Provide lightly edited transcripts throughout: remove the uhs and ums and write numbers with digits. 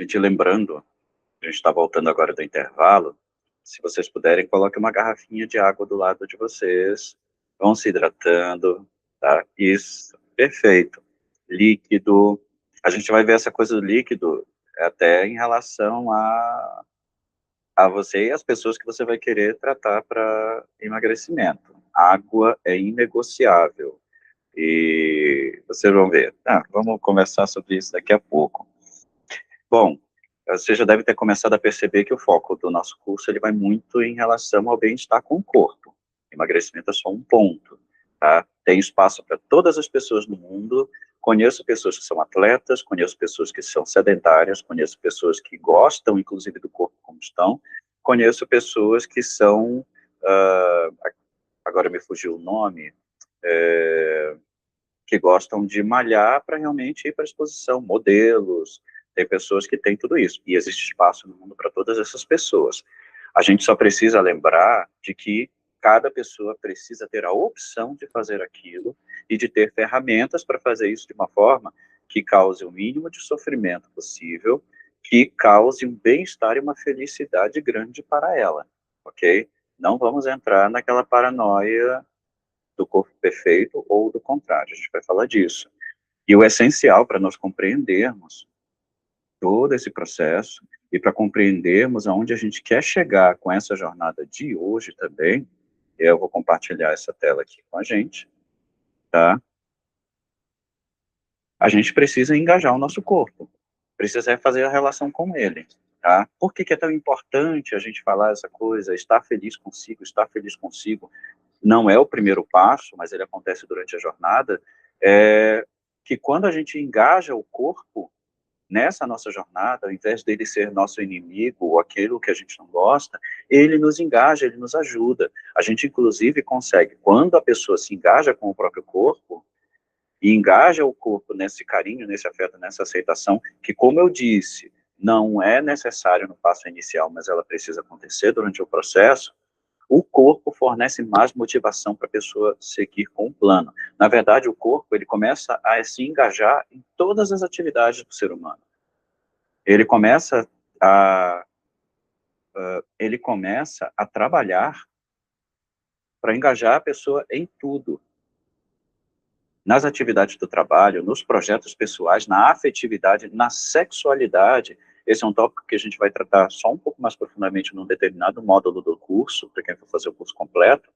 Gente, lembrando, a gente está voltando agora do intervalo, se vocês puderem, coloque uma garrafinha de água do lado de vocês, vão se hidratando, tá? Isso, perfeito. Líquido, a gente vai ver essa coisa do líquido até em relação a você e as pessoas que você vai querer tratar para emagrecimento. Água é inegociável. E vocês vão ver. Vamos conversar sobre isso daqui a pouco. Bom, você já deve ter começado a perceber que o foco do nosso curso ele vai muito em relação ao bem-estar com o corpo. Emagrecimento é só um ponto, tá? Tem espaço para todas as pessoas no mundo. Conheço pessoas que são atletas, conheço pessoas que são sedentárias, conheço pessoas que gostam, inclusive, do corpo como estão, conheço pessoas que são, uh, agora me fugiu o nome, que gostam de malhar para realmente ir para a exposição, modelos, tem pessoas que têm tudo isso, e existe espaço no mundo para todas essas pessoas. A gente só precisa lembrar de que cada pessoa precisa ter a opção de fazer aquilo e de ter ferramentas para fazer isso de uma forma que cause o mínimo de sofrimento possível, que cause um bem-estar e uma felicidade grande para ela, ok? Não vamos entrar naquela paranoia do corpo perfeito ou do contrário, a gente vai falar disso. E o essencial para nós compreendermos todo esse processo e para compreendermos aonde a gente quer chegar com essa jornada de hoje também, eu vou compartilhar essa tela aqui com a gente, tá? A gente precisa engajar o nosso corpo, precisa fazer a relação com ele, tá? Por que que é tão importante a gente falar essa coisa, estar feliz consigo, não é o primeiro passo, mas ele acontece durante a jornada, é que quando a gente engaja o corpo nessa nossa jornada, ao invés dele ser nosso inimigo ou aquilo que a gente não gosta, ele nos engaja, ele nos ajuda. A gente, inclusive, consegue, quando a pessoa se engaja com o próprio corpo, e engaja o corpo nesse carinho, nesse afeto, nessa aceitação, que, como eu disse, não é necessário no passo inicial, mas ela precisa acontecer durante o processo, o corpo fornece mais motivação para a pessoa seguir com o plano. Na verdade, o corpo ele começa a se engajar em todas as atividades do ser humano. Ele começa a, ele começa a trabalhar para engajar a pessoa em tudo. Nas atividades do trabalho, nos projetos pessoais, na afetividade, na sexualidade. Esse é um tópico que a gente vai tratar só um pouco mais profundamente num determinado módulo do curso, para quem for fazer o curso completo,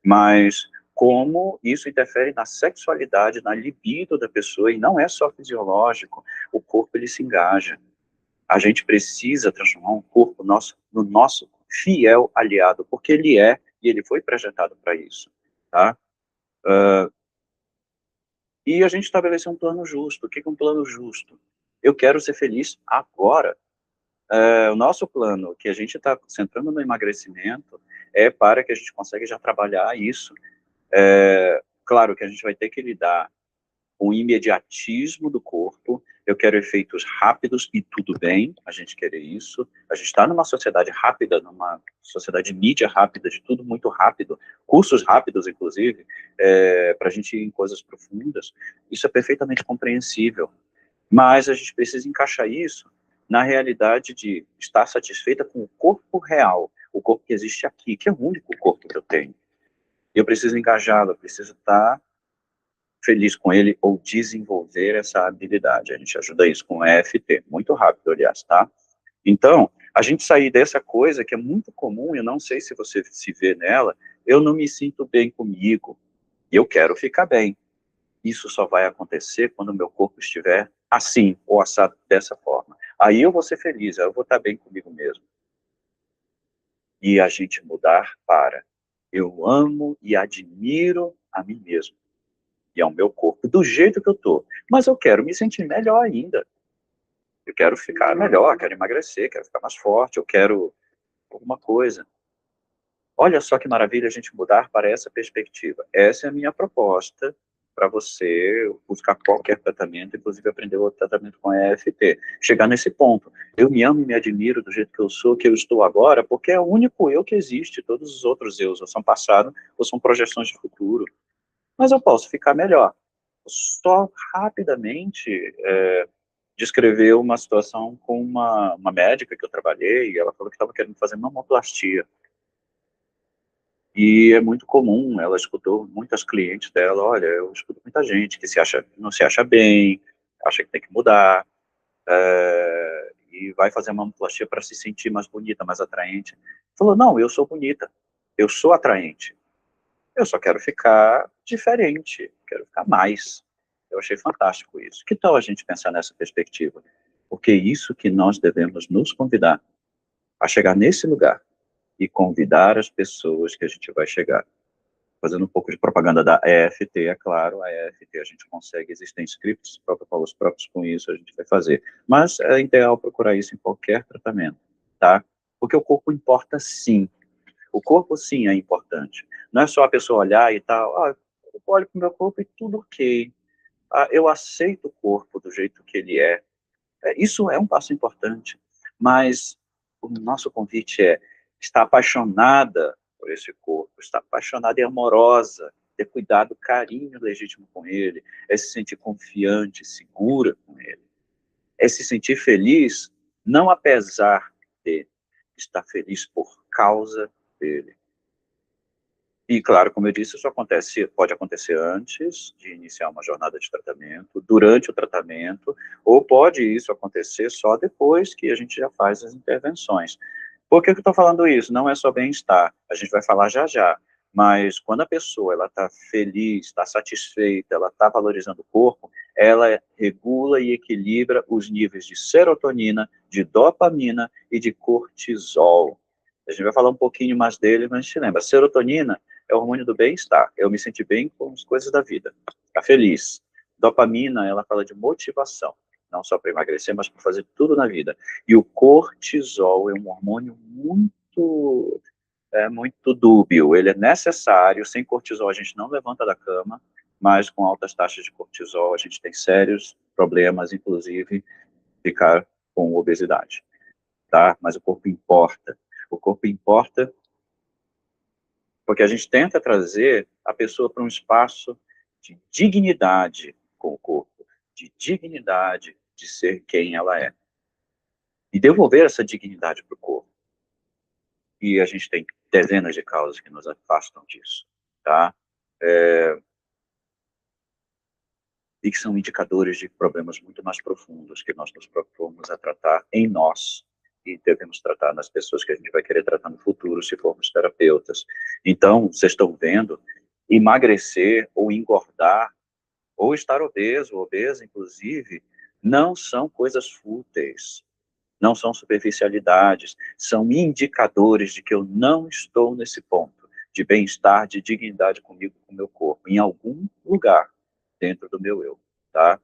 mas como isso interfere na sexualidade, na libido da pessoa, e não é só fisiológico, o corpo ele se engaja. A gente precisa transformar um corpo nosso no nosso fiel aliado, porque ele é, e ele foi projetado para isso, tá? E a gente estabeleceu um plano justo. O que é um plano justo? Eu quero ser feliz agora. O nosso plano, que a gente está centrando no emagrecimento, é para que a gente consiga já trabalhar isso. Claro que a gente vai ter que lidar com o imediatismo do corpo. Eu quero efeitos rápidos e tudo bem, a gente querer isso. A gente está numa sociedade rápida, numa sociedade de mídia rápida, de tudo muito rápido, cursos rápidos, inclusive, para a gente ir em coisas profundas. Isso é perfeitamente compreensível. Mas a gente precisa encaixar isso na realidade de estar satisfeita com o corpo real, o corpo que existe aqui, que é o único corpo que eu tenho. Eu preciso engajá-lo, eu preciso estar feliz com ele ou desenvolver essa habilidade. A gente ajuda isso com o EFT, muito rápido, aliás, tá? Então, a gente sair dessa coisa que é muito comum, eu não sei se você se vê nela, eu não me sinto bem comigo, e eu quero ficar bem. Isso só vai acontecer quando o meu corpo estiver assim, ou assado dessa forma. Aí eu vou ser feliz, aí eu vou estar bem comigo mesmo. E a gente mudar para eu amo e admiro a mim mesmo e ao meu corpo, do jeito que eu tô. Mas eu quero me sentir melhor ainda. Eu quero ficar melhor, quero emagrecer, quero ficar mais forte, eu quero alguma coisa. Olha só que maravilha a gente mudar para essa perspectiva. Essa é a minha proposta para você buscar qualquer tratamento, inclusive aprender o tratamento com EFT. Chegar nesse ponto. Eu me amo e me admiro do jeito que eu sou, que eu estou agora, porque é o único eu que existe. Todos os outros eus ou são passado ou são projeções de futuro. Mas eu posso ficar melhor. Só rapidamente descreveu uma situação com uma médica que eu trabalhei, e ela falou que estava querendo fazer mamoplastia. E é muito comum, ela escutou muitas clientes dela, olha, eu escuto muita gente que não se acha bem, acha que tem que mudar, e vai fazer uma mamoplastia para se sentir mais bonita, mais atraente. Falou, não, eu sou bonita, eu sou atraente, eu só quero ficar diferente, quero ficar mais. Eu achei fantástico isso. Que tal a gente pensar nessa perspectiva? Porque é isso que nós devemos nos convidar, a chegar nesse lugar e convidar as pessoas que a gente vai chegar. Fazendo um pouco de propaganda da EFT, é claro, a EFT a gente consegue, existem scripts, protocolos próprios com isso, a gente vai fazer. Mas é ideal procurar isso em qualquer tratamento, tá? Porque o corpo importa sim. O corpo sim é importante. Não é só a pessoa olhar e tal, eu olho para o meu corpo e tudo ok. Eu aceito o corpo do jeito que ele é. Isso é um passo importante, mas o nosso convite é estar apaixonada por esse corpo, estar apaixonada e amorosa, ter cuidado, carinho legítimo com ele, é se sentir confiante, segura com ele, é se sentir feliz, não apesar de estar feliz por causa dele. E, claro, como eu disse, isso pode acontecer antes de iniciar uma jornada de tratamento, durante o tratamento, ou pode isso acontecer só depois que a gente já faz as intervenções. Por que eu estou falando isso? Não é só bem-estar, a gente vai falar já já, mas quando a pessoa está feliz, está satisfeita, ela está valorizando o corpo, ela regula e equilibra os níveis de serotonina, de dopamina e de cortisol. A gente vai falar um pouquinho mais dele, mas a gente lembra, serotonina é o hormônio do bem-estar. Eu me senti bem com as coisas da vida. Ficar feliz. Dopamina, ela fala de motivação. Não só para emagrecer, mas para fazer tudo na vida. E o cortisol é um hormônio muito dúbio. Ele é necessário. Sem cortisol a gente não levanta da cama, mas com altas taxas de cortisol a gente tem sérios problemas, inclusive ficar com obesidade. Tá? Mas o corpo importa. O corpo importa porque a gente tenta trazer a pessoa para um espaço de dignidade com o corpo, de dignidade de ser quem ela é. E devolver essa dignidade para o corpo. E a gente tem dezenas de causas que nos afastam disso, tá? E que são indicadores de problemas muito mais profundos que nós nos propomos a tratar em nós e devemos tratar nas pessoas que a gente vai querer tratar no futuro se formos terapeutas. Então, vocês estão vendo, emagrecer ou engordar ou estar obeso, obesa, inclusive, não são coisas fúteis, não são superficialidades, são indicadores de que eu não estou nesse ponto de bem-estar, de dignidade comigo, com o meu corpo, em algum lugar dentro do meu eu, tá?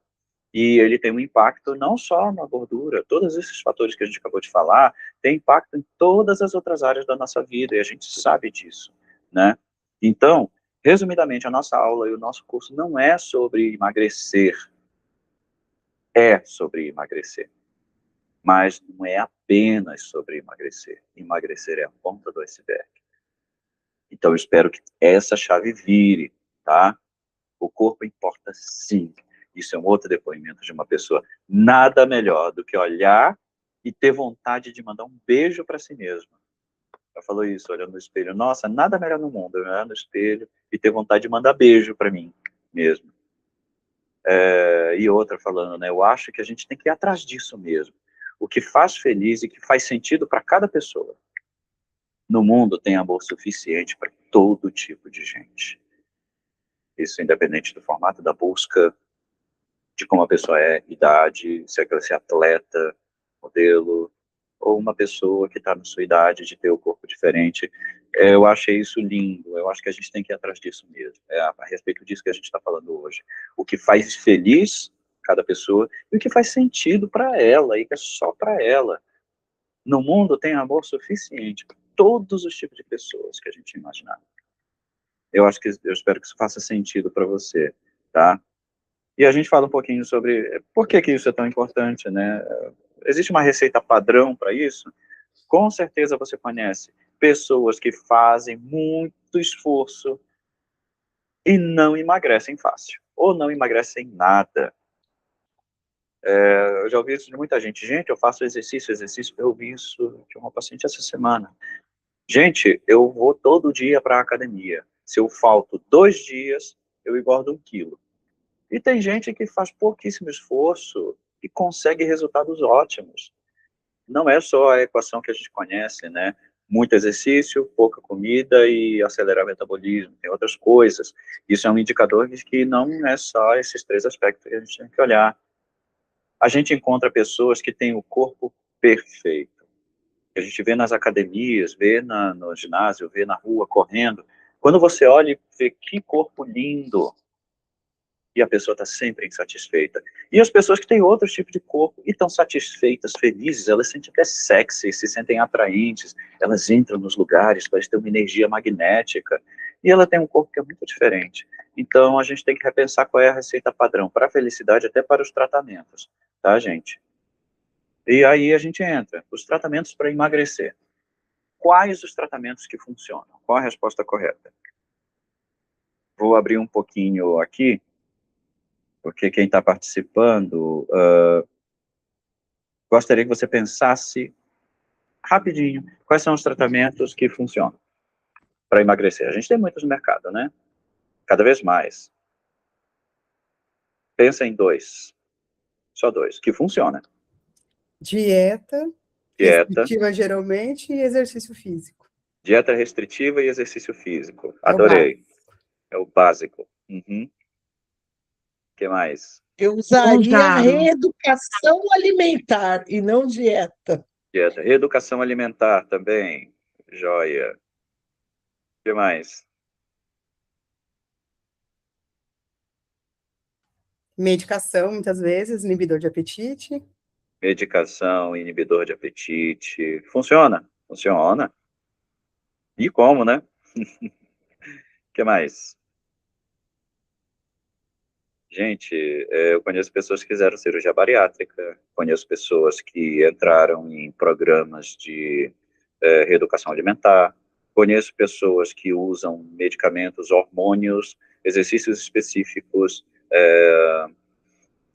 E ele tem um impacto não só na gordura, todos esses fatores que a gente acabou de falar, tem impacto em todas as outras áreas da nossa vida, e a gente sabe disso, né? Então, resumidamente, a nossa aula e o nosso curso não é sobre emagrecer, é sobre emagrecer, mas não é apenas sobre emagrecer. Emagrecer é a ponta do iceberg. Então, eu espero que essa chave vire, tá? O corpo importa sim. Isso é um outro depoimento de uma pessoa. Nada melhor do que olhar e ter vontade de mandar um beijo para si mesma. Ela falou isso, olhando no espelho. Nossa, nada melhor no mundo, eu olhar no espelho e ter vontade de mandar beijo para mim mesmo. E outra falando, né? Eu acho que a gente tem que ir atrás disso mesmo. O que faz feliz e que faz sentido para cada pessoa. No mundo tem amor suficiente para todo tipo de gente. Isso independente do formato da busca, de como a pessoa é, idade, se é que você é atleta, modelo, ou uma pessoa que está na sua idade de ter o corpo diferente. Eu achei isso lindo, eu acho que a gente tem que ir atrás disso mesmo. É a respeito disso que a gente está falando hoje. O que faz feliz cada pessoa e o que faz sentido para ela e que é só para ela. No mundo tem amor suficiente para todos os tipos de pessoas que a gente imaginar. Eu espero que isso faça sentido para você, tá? E a gente fala um pouquinho sobre por que isso é tão importante, né? Existe uma receita padrão para isso? Com certeza você conhece pessoas que fazem muito esforço e não emagrecem fácil, ou não emagrecem nada. Eu já ouvi isso de muita gente. Gente, eu faço exercício. Eu ouvi isso de uma paciente essa semana. Gente, eu vou todo dia para a academia. Se eu falto 2 dias, eu engordo 1 quilo. E tem gente que faz pouquíssimo esforço e consegue resultados ótimos. Não é só a equação que a gente conhece, né? Muito exercício, pouca comida e acelerar o metabolismo. Tem outras coisas. Isso é um indicador de que não é só esses 3 aspectos que a gente tem que olhar. A gente encontra pessoas que têm o corpo perfeito. A gente vê nas academias, vê no ginásio, vê na rua, correndo. Quando você olha e vê que corpo lindo, e a pessoa está sempre insatisfeita. E as pessoas que têm outros tipos de corpo e estão satisfeitas, felizes, elas se sentem até sexy, se sentem atraentes, elas entram nos lugares, parece ter uma energia magnética, e ela tem um corpo que é muito diferente. Então, a gente tem que repensar qual é a receita padrão para a felicidade, até para os tratamentos, tá, gente? E aí a gente entra, os tratamentos para emagrecer. Quais os tratamentos que funcionam? Qual a resposta correta? Vou abrir um pouquinho aqui, porque quem está participando, gostaria que você pensasse rapidinho quais são os tratamentos que funcionam para emagrecer. A gente tem muitos no mercado, né? Cada vez mais. Pensa em 2, só 2, que funciona. Dieta, Dieta, restritiva geralmente, e exercício físico. dieta restritiva e exercício físico. É o básico. Adorei. É o básico. Uhum. Que mais? Eu usaria Ousado. reeducação alimentar e não dieta. Dieta. Reeducação alimentar também. Joia. Que mais? Medicação, muitas vezes, inibidor de apetite. Medicação, inibidor de apetite. Funciona? Funciona. E como, né? Que mais? Gente, eu conheço pessoas que fizeram cirurgia bariátrica, conheço pessoas que entraram em programas de reeducação alimentar, conheço pessoas que usam medicamentos, hormônios, exercícios específicos,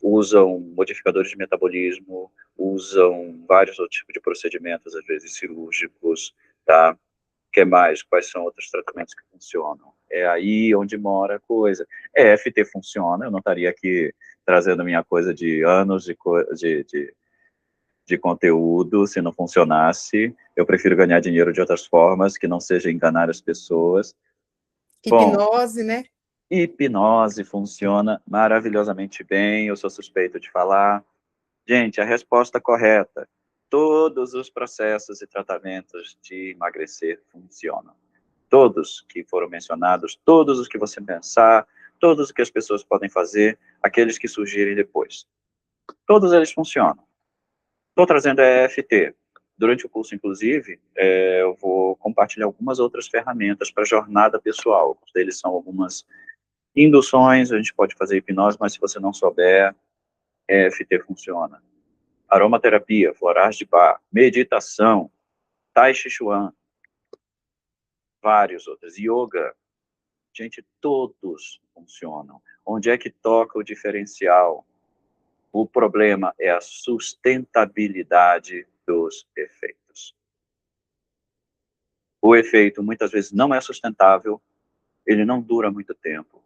usam modificadores de metabolismo, usam vários outros tipos de procedimentos, às vezes cirúrgicos, tá? Que mais? Quais são outros tratamentos que funcionam? É aí onde mora a coisa. EFT funciona, eu não estaria aqui trazendo minha coisa de anos de conteúdo se não funcionasse. Eu prefiro ganhar dinheiro de outras formas, que não seja enganar as pessoas. Bom, Hipnose, né? hipnose funciona maravilhosamente bem, eu sou suspeito de falar. Gente, a resposta correta. Todos os processos e tratamentos de emagrecer funcionam. Todos que foram mencionados, todos os que você pensar, todos os que as pessoas podem fazer, aqueles que surgirem depois. Todos eles funcionam. Estou trazendo a EFT. Durante o curso, inclusive, eu vou compartilhar algumas outras ferramentas para a jornada pessoal. Alguns deles são algumas induções, a gente pode fazer hipnose, mas se você não souber, EFT funciona. Aromaterapia, florais de bar, meditação, Tai Chi Chuan, vários outros, yoga. Gente, todos funcionam. Onde é que toca o diferencial? O problema é a sustentabilidade dos efeitos. O efeito muitas vezes não é sustentável, ele não dura muito tempo.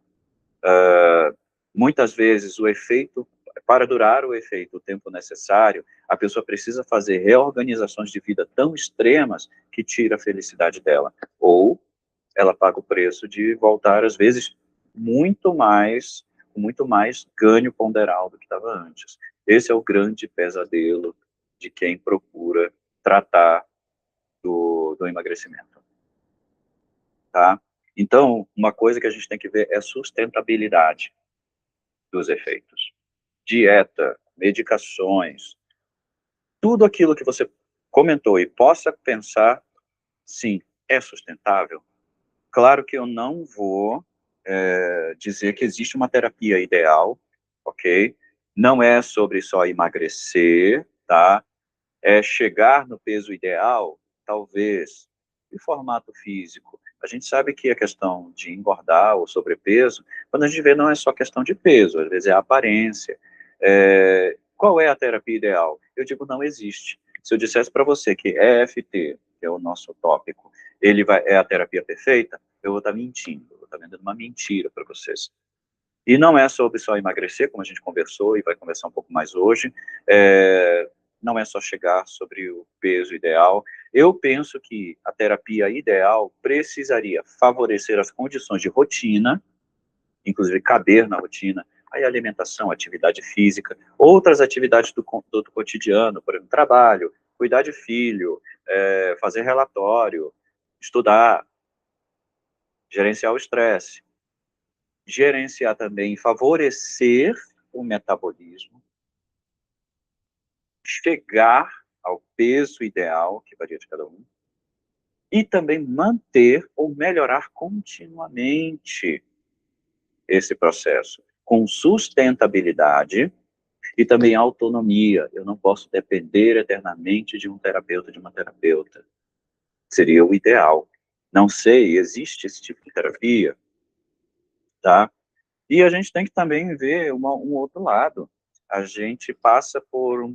Muitas vezes o efeito, para durar o efeito o tempo necessário, a pessoa precisa fazer reorganizações de vida tão extremas que tira a felicidade dela. Ou ela paga o preço de voltar, às vezes, com muito mais ganho ponderal do que estava antes. Esse é o grande pesadelo de quem procura tratar do emagrecimento. Tá? Então, uma coisa que a gente tem que ver é a sustentabilidade dos efeitos. Dieta, medicações, tudo aquilo que você comentou e possa pensar, sim, é sustentável. Claro que eu não vou dizer que existe uma terapia ideal, ok? Não é sobre só emagrecer, tá? É chegar no peso ideal, talvez, em formato físico. A gente sabe que a questão de engordar ou sobrepeso, quando a gente vê, não é só questão de peso, às vezes é a aparência. Qual é a terapia ideal? Eu digo, não existe. Se eu dissesse para você que EFT, que é o nosso tópico, é a terapia perfeita, eu vou estar mentindo, eu vou estar vendendo uma mentira para vocês. E não é sobre só emagrecer, como a gente conversou e vai conversar um pouco mais hoje, não é só chegar sobre o peso ideal. Eu penso que a terapia ideal precisaria favorecer as condições de rotina, inclusive caber na rotina, aí alimentação, atividade física, outras atividades do cotidiano, por exemplo, trabalho, cuidar de filho, fazer relatório, estudar, gerenciar o estresse, gerenciar também, favorecer o metabolismo, chegar ao peso ideal, que varia de cada um, e também manter ou melhorar continuamente esse processo, com sustentabilidade e também autonomia. Eu não posso depender eternamente de um terapeuta, de uma terapeuta. Seria o ideal. Não sei, existe esse tipo de terapia, tá? E a gente tem que também ver um outro lado. A gente passa por,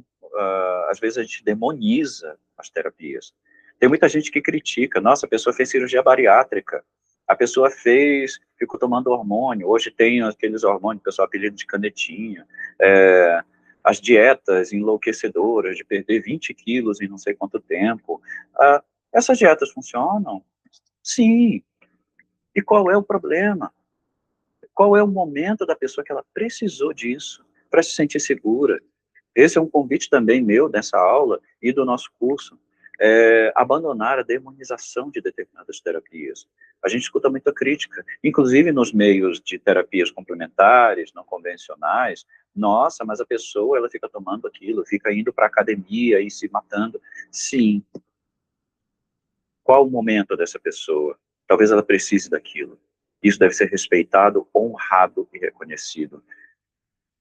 às vezes a gente demoniza as terapias. Tem muita gente que critica, nossa, a pessoa fez cirurgia bariátrica, a pessoa ficou tomando hormônio, hoje tem aqueles hormônios, o pessoal apelido de canetinha, as dietas enlouquecedoras de perder 20 quilos em não sei quanto tempo. Essas dietas funcionam? Sim. E qual é o problema? Qual é o momento da pessoa que ela precisou disso para se sentir segura? Esse é um convite também meu dessa aula e do nosso curso, abandonar a demonização de determinadas terapias. A gente escuta muita crítica, inclusive nos meios de terapias complementares, não convencionais. Nossa, mas a pessoa ela fica tomando aquilo, fica indo para a academia e se matando. Sim. Qual o momento dessa pessoa? Talvez ela precise daquilo. Isso deve ser respeitado, honrado e reconhecido.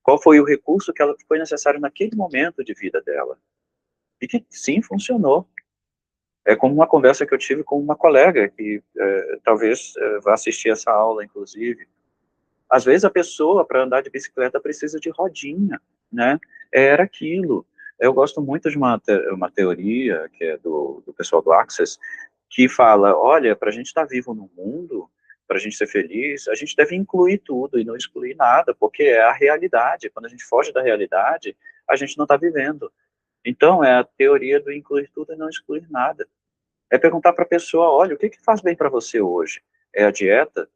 Qual foi o recurso que ela foi necessário naquele momento de vida dela? E que sim, funcionou. É como uma conversa que eu tive com uma colega, que talvez vá assistir essa aula, inclusive. Às vezes a pessoa, para andar de bicicleta, precisa de rodinha, né? Era aquilo. Eu gosto muito de uma teoria, que é do pessoal do Access, que fala, olha, para a gente estar vivo no mundo, para a gente ser feliz, a gente deve incluir tudo e não excluir nada, porque é a realidade. Quando a gente foge da realidade, a gente não está vivendo. Então, é a teoria do incluir tudo e não excluir nada. É perguntar para a pessoa, olha, o que faz bem para você hoje? É a dieta?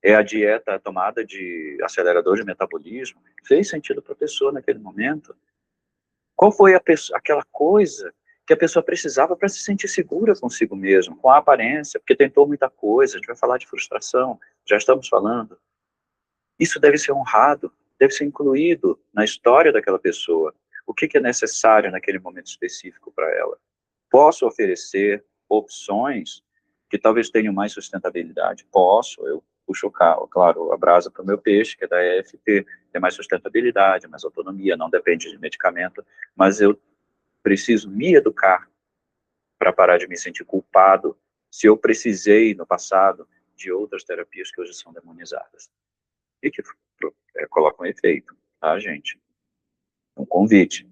É a dieta, a tomada de acelerador de metabolismo? Fez sentido para a pessoa naquele momento? Qual foi aquela coisa que a pessoa precisava para se sentir segura consigo mesmo, com a aparência, porque tentou muita coisa, a gente vai falar de frustração, já estamos falando. Isso deve ser honrado, deve ser incluído na história daquela pessoa. O que é necessário naquele momento específico para ela? Posso oferecer opções que talvez tenham mais sustentabilidade? Posso, eu puxo, claro, a brasa para o meu peixe, que é da EFT, tem mais sustentabilidade, mais autonomia, não depende de medicamento, mas eu preciso me educar para parar de me sentir culpado se eu precisei, no passado, de outras terapias que hoje são demonizadas. E que colocam efeito, tá, gente? Um convite.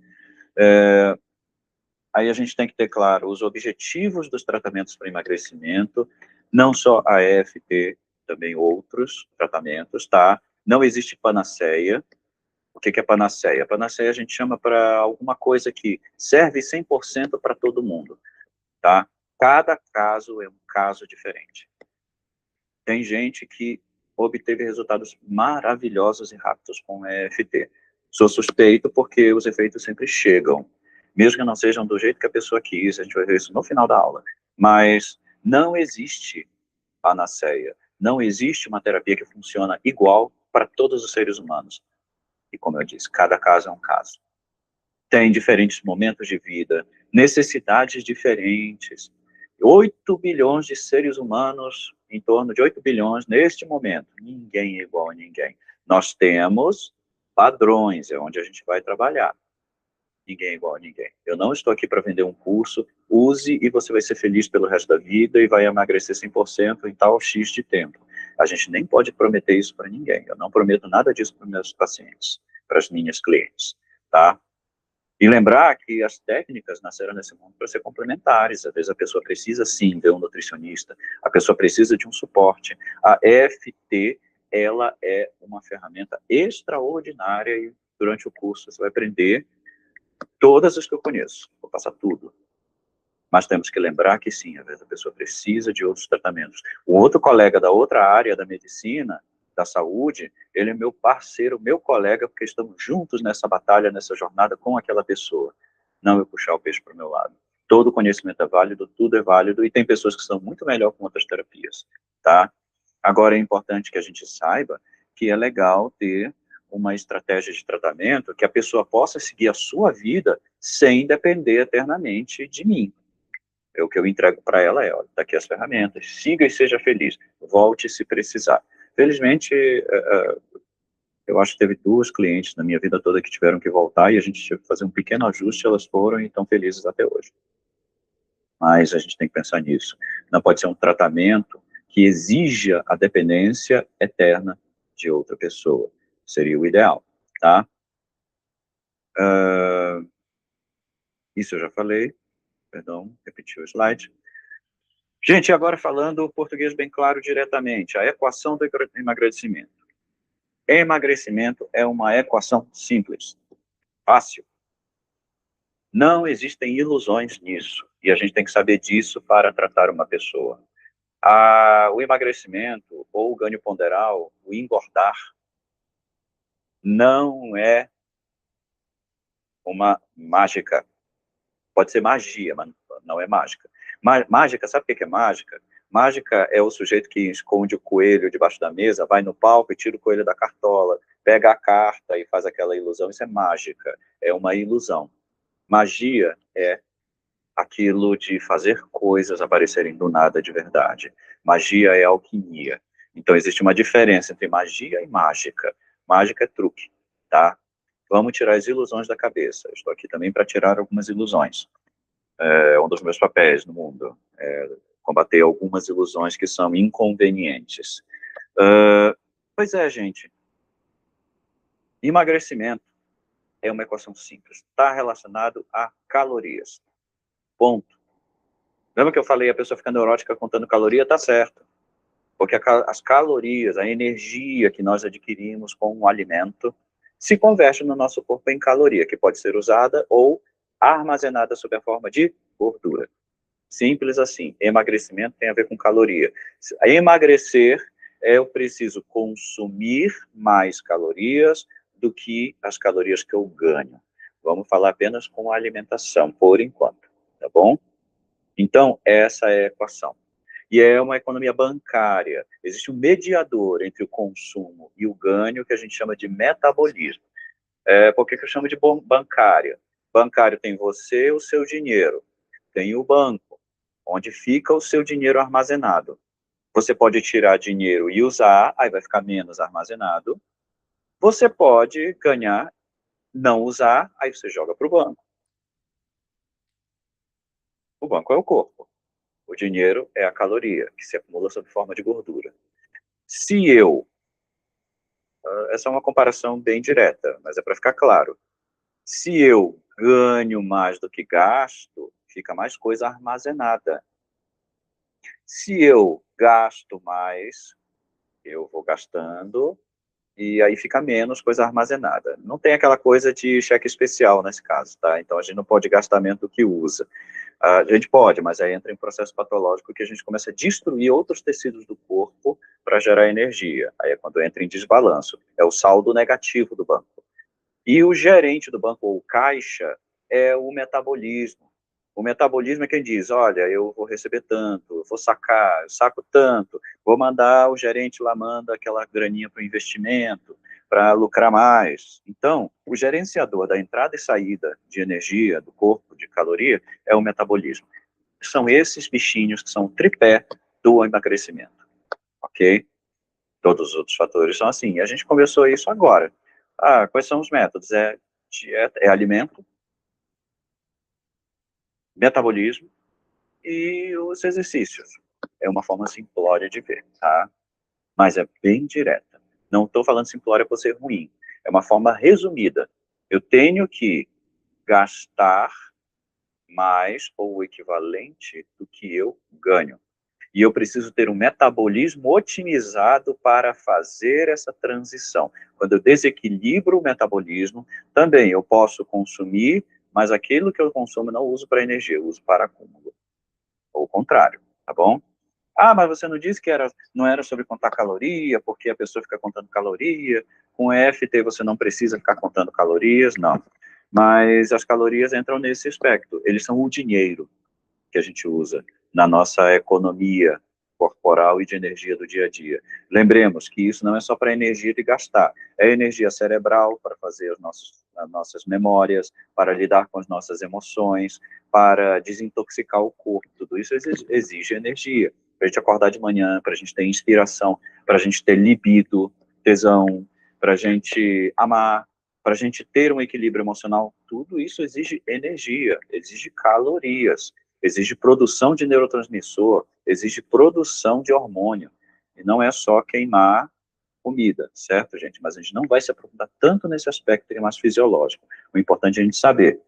Aí a gente tem que ter claro os objetivos dos tratamentos para emagrecimento, não só a EFT, também outros tratamentos, tá? Não existe panaceia. O que é panaceia? Panaceia a gente chama para alguma coisa que serve 100% para todo mundo, tá? Cada caso é um caso diferente. Tem gente que obteve resultados maravilhosos e rápidos com EFT. Sou suspeito porque os efeitos sempre chegam, mesmo que não sejam do jeito que a pessoa quis, a gente vai ver isso no final da aula. Mas não existe panaceia, não existe uma terapia que funciona igual para todos os seres humanos. E como eu disse, cada caso é um caso. Tem diferentes momentos de vida, necessidades diferentes. 8 bilhões de seres humanos, em torno de 8 bilhões neste momento. Ninguém é igual a ninguém. Nós temos padrões, é onde a gente vai trabalhar. Ninguém é igual a ninguém. Eu não estou aqui para vender um curso, use e você vai ser feliz pelo resto da vida e vai emagrecer 100% em tal X de tempo. A gente nem pode prometer isso para ninguém. Eu não prometo nada disso para meus pacientes, para as minhas clientes, tá? E lembrar que as técnicas nasceram nesse mundo para ser complementares. Às vezes a pessoa precisa, sim, ver um nutricionista. A pessoa precisa de um suporte. A EFT, ela é uma ferramenta extraordinária e durante o curso você vai aprender todas as que eu conheço. Vou passar tudo. Mas temos que lembrar que, sim, às vezes a pessoa precisa de outros tratamentos. O outro colega da outra área da medicina, da saúde, ele é meu parceiro, meu colega, porque estamos juntos nessa batalha, nessa jornada com aquela pessoa. Não eu puxar o peixe para o meu lado. Todo conhecimento é válido, tudo é válido, e tem pessoas que são muito melhor com outras terapias, tá? Agora é importante que a gente saiba que é legal ter uma estratégia de tratamento que a pessoa possa seguir a sua vida sem depender eternamente de mim. O que eu entrego para ela é, olha, tá aqui as ferramentas, siga e seja feliz, volte se precisar. Felizmente, eu acho que teve 2 clientes na minha vida toda que tiveram que voltar e a gente teve que fazer um pequeno ajuste, elas foram e estão felizes até hoje. Mas a gente tem que pensar nisso. Não pode ser um tratamento que exija a dependência eterna de outra pessoa. Seria o ideal, tá? Isso eu já falei, perdão, repeti o slide. Gente, agora falando o português bem claro diretamente, a equação do emagrecimento. Emagrecimento é uma equação simples, fácil. Não existem ilusões nisso, e a gente tem que saber disso para tratar uma pessoa. O emagrecimento, ou o ganho ponderal, o engordar, não é uma mágica. Pode ser magia, mas não é mágica. Mágica, sabe o que é mágica? Mágica é o sujeito que esconde o coelho debaixo da mesa, vai no palco e tira o coelho da cartola, pega a carta e faz aquela ilusão. Isso é mágica, é uma ilusão. Magia é aquilo de fazer coisas aparecerem do nada de verdade. Magia é alquimia. Então existe uma diferença entre magia e mágica. Mágica é truque, tá? Vamos tirar as ilusões da cabeça. Estou aqui também para tirar algumas ilusões. É um dos meus papéis no mundo. Combater algumas ilusões que são inconvenientes. Pois é, gente. Emagrecimento é uma equação simples. Está relacionado a calorias. Ponto. Lembra que eu falei a pessoa fica neurótica contando caloria? Tá certo. Porque as calorias, a energia que nós adquirimos com o alimento, se converte no nosso corpo em caloria, que pode ser usada ou armazenada sob a forma de gordura. Simples assim. Emagrecimento tem a ver com caloria. Emagrecer, eu preciso consumir mais calorias do que as calorias que eu ganho. Vamos falar apenas com a alimentação, por enquanto, tá bom? Então, essa é a equação. E é uma economia bancária. Existe um mediador entre o consumo e o ganho que a gente chama de metabolismo. Por que eu chamo de bancária? Bancário tem você, o seu dinheiro. Tem o banco, onde fica o seu dinheiro armazenado. Você pode tirar dinheiro e usar, aí vai ficar menos armazenado. Você pode ganhar, não usar, aí você joga para o banco. O banco é o corpo. O dinheiro é a caloria, que se acumula sob forma de gordura. Se eu, essa é uma comparação bem direta, mas é para ficar claro. Se eu ganho mais do que gasto, fica mais coisa armazenada. Se eu gasto mais, eu vou gastando, e aí fica menos coisa armazenada. Não tem aquela coisa de cheque especial nesse caso, tá? Então a gente não pode gastar menos do que usa. A gente pode, mas aí entra em processo patológico que a gente começa a destruir outros tecidos do corpo para gerar energia. Aí é quando entra em desbalanço. É o saldo negativo do banco. E o gerente do banco, ou caixa, é o metabolismo. O metabolismo é quem diz, olha, eu vou receber tanto, eu vou sacar, eu saco tanto, vou mandar, o gerente lá manda aquela graninha para o investimento, para lucrar mais. Então, o gerenciador da entrada e saída de energia do corpo, de caloria, é o metabolismo. São esses bichinhos que são o tripé do emagrecimento, ok? Todos os outros fatores são assim. E a gente conversou isso agora. Quais são os métodos? Dieta, é alimento, metabolismo e os exercícios. É uma forma simplória de ver, tá? Mas é bem direta. Não estou falando simplória por ser ruim. É uma forma resumida. Eu tenho que gastar mais ou o equivalente do que eu ganho. E eu preciso ter um metabolismo otimizado para fazer essa transição. Quando eu desequilibro o metabolismo, também eu posso consumir, mas aquilo que eu consumo eu não uso para energia, eu uso para acúmulo. Ou o contrário, tá bom? Ah, mas você não disse que não era sobre contar caloria, porque a pessoa fica contando caloria. Com EFT você não precisa ficar contando calorias, não. Mas as calorias entram nesse aspecto. Eles são o dinheiro que a gente usa na nossa economia corporal e de energia do dia a dia. Lembremos que isso não é só para energia de gastar, é energia cerebral para fazer as nossas memórias, para lidar com as nossas emoções, para desintoxicar o corpo. Tudo isso exige energia. Para a gente acordar de manhã, para a gente ter inspiração, para a gente ter libido, tesão, para a gente amar, para a gente ter um equilíbrio emocional, tudo isso exige energia, exige calorias, exige produção de neurotransmissor, exige produção de hormônio. E não é só queimar comida, certo, gente? Mas a gente não vai se aprofundar tanto nesse aspecto que é mais fisiológico. O importante é a gente saber.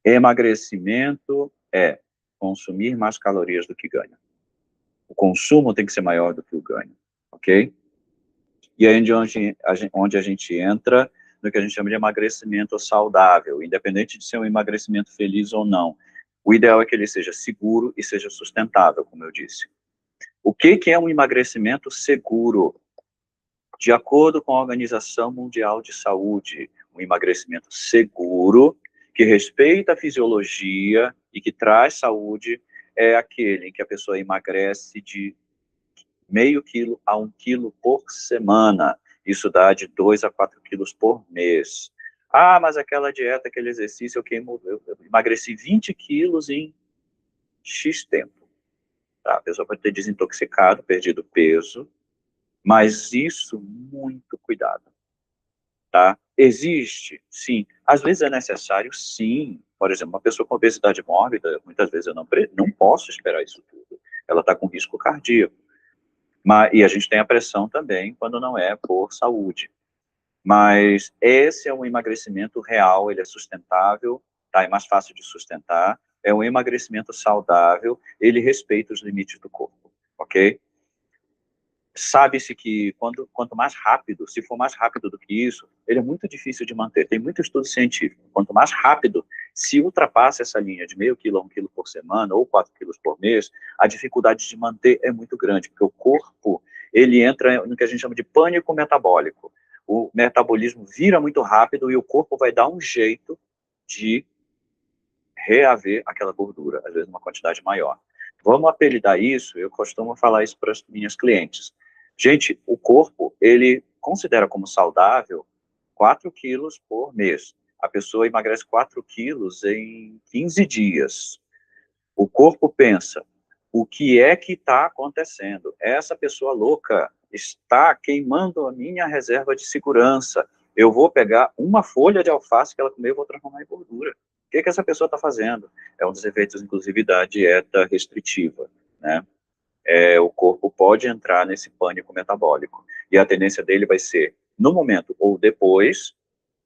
Emagrecimento é consumir mais calorias do que ganha. O consumo tem que ser maior do que o ganho, ok? E aí onde a gente entra no que a gente chama de emagrecimento saudável, independente de ser um emagrecimento feliz ou não. O ideal é que ele seja seguro e seja sustentável, como eu disse. O que é um emagrecimento seguro? De acordo com a Organização Mundial de Saúde, um emagrecimento seguro, que respeita a fisiologia e que traz saúde, é aquele em que a pessoa emagrece de meio quilo a 1 quilo por semana. Isso dá de 2 a 4 quilos por mês. Ah, mas aquela dieta, aquele exercício, eu emagreci 20 quilos em X tempo. Tá? A pessoa pode ter desintoxicado, perdido peso, mas isso, muito cuidado. Tá? Existe, sim. Às vezes é necessário, sim. Por exemplo, uma pessoa com obesidade mórbida, muitas vezes eu não posso esperar isso tudo. Ela está com risco cardíaco. E a gente tem a pressão também quando não é por saúde. Mas esse é um emagrecimento real, ele é sustentável, tá? É mais fácil de sustentar, é um emagrecimento saudável, ele respeita os limites do corpo, ok? Sabe-se que quanto mais rápido, se for mais rápido do que isso, ele é muito difícil de manter. Tem muito estudo científico. Quanto mais rápido, se ultrapassa essa linha de meio quilo a 1 quilo por semana, ou 4 quilos por mês, a dificuldade de manter é muito grande, porque o corpo, ele entra no que a gente chama de pânico metabólico. O metabolismo vira muito rápido e o corpo vai dar um jeito de reaver aquela gordura, às vezes uma quantidade maior. Vamos apelidar isso, eu costumo falar isso para as minhas clientes. Gente, o corpo, ele considera como saudável 4 quilos por mês. A pessoa emagrece 4 quilos em 15 dias. O corpo pensa, o que é que está acontecendo? Essa pessoa louca está queimando a minha reserva de segurança. Eu vou pegar uma folha de alface que ela comeu e vou transformar em gordura. O que essa pessoa está fazendo? É um dos efeitos, inclusive, da dieta restritiva, né? O corpo pode entrar nesse pânico metabólico. E a tendência dele vai ser, no momento ou depois,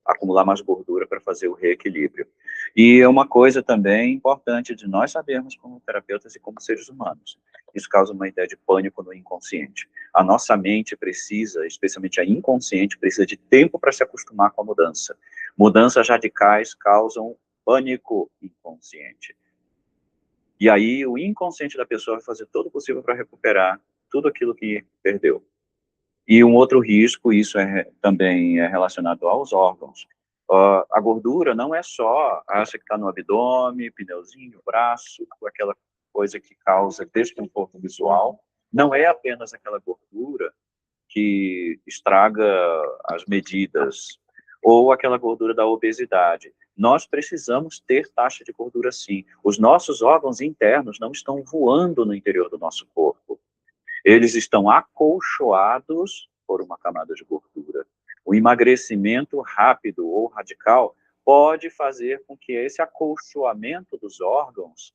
acumular mais gordura para fazer o reequilíbrio. E é uma coisa também importante de nós sabermos como terapeutas e como seres humanos. Isso causa uma ideia de pânico no inconsciente. A nossa mente precisa, especialmente a inconsciente, precisa de tempo para se acostumar com a mudança. Mudanças radicais causam pânico inconsciente. E aí o inconsciente da pessoa vai fazer todo o possível para recuperar tudo aquilo que perdeu. E um outro risco, isso também é relacionado aos órgãos. A gordura não é só essa que está no abdômen, pneuzinho, braço, aquela coisa que causa desconforto visual. Não é apenas aquela gordura que estraga as medidas, ou aquela gordura da obesidade. Nós precisamos ter taxa de gordura sim. Os nossos órgãos internos não estão voando no interior do nosso corpo. Eles estão acolchoados por uma camada de gordura. O emagrecimento rápido ou radical pode fazer com que esse acolchoamento dos órgãos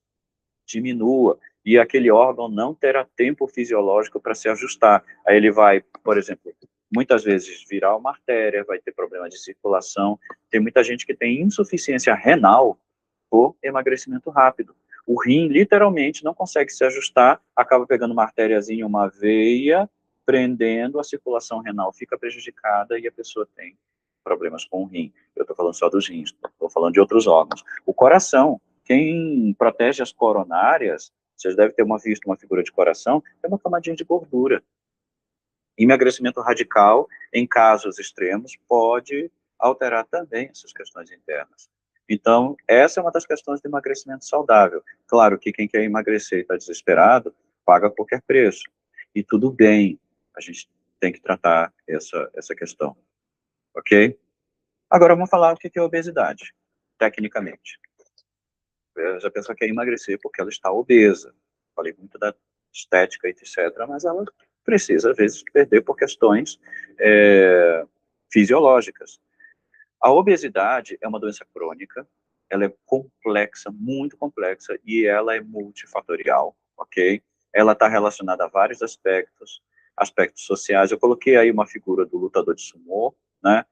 diminua e aquele órgão não terá tempo fisiológico para se ajustar. Aí ele vai, por exemplo, muitas vezes virar uma artéria, vai ter problema de circulação. Tem muita gente que tem insuficiência renal por emagrecimento rápido. O rim, literalmente, não consegue se ajustar, acaba pegando uma artériazinha, uma veia, prendendo, a circulação renal fica prejudicada e a pessoa tem problemas com o rim. Eu estou falando só dos rins, estou falando de outros órgãos. O coração, quem protege as coronárias, vocês devem ter visto uma figura de coração, é uma camadinha de gordura. Emagrecimento radical, em casos extremos, pode alterar também essas questões internas. Então, essa é uma das questões do emagrecimento saudável. Claro que quem quer emagrecer e está desesperado, paga qualquer preço. E tudo bem, a gente tem que tratar essa questão. Ok? Agora vamos falar o que é obesidade, tecnicamente. A pessoa quer emagrecer porque ela está obesa. Falei muito da estética, etc., mas ela precisa, às vezes, perder por questões fisiológicas. A obesidade é uma doença crônica, ela é complexa, muito complexa, e ela é multifatorial, ok? Ela está relacionada a vários aspectos, aspectos sociais. Eu coloquei aí uma figura do lutador de sumô, né?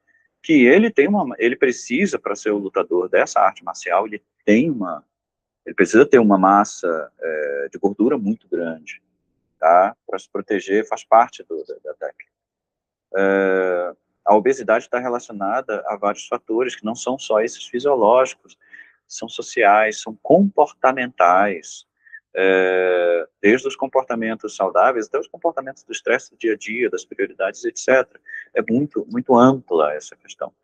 Que ele precisa, para ser o lutador dessa arte marcial, ele precisa ter uma massa de gordura muito grande, tá? Para se proteger, faz parte da técnica. A obesidade está relacionada a vários fatores, que não são só esses fisiológicos, são sociais, são comportamentais, desde os comportamentos saudáveis até os comportamentos do estresse do dia a dia, das prioridades, etc. É muito, muito ampla essa questão.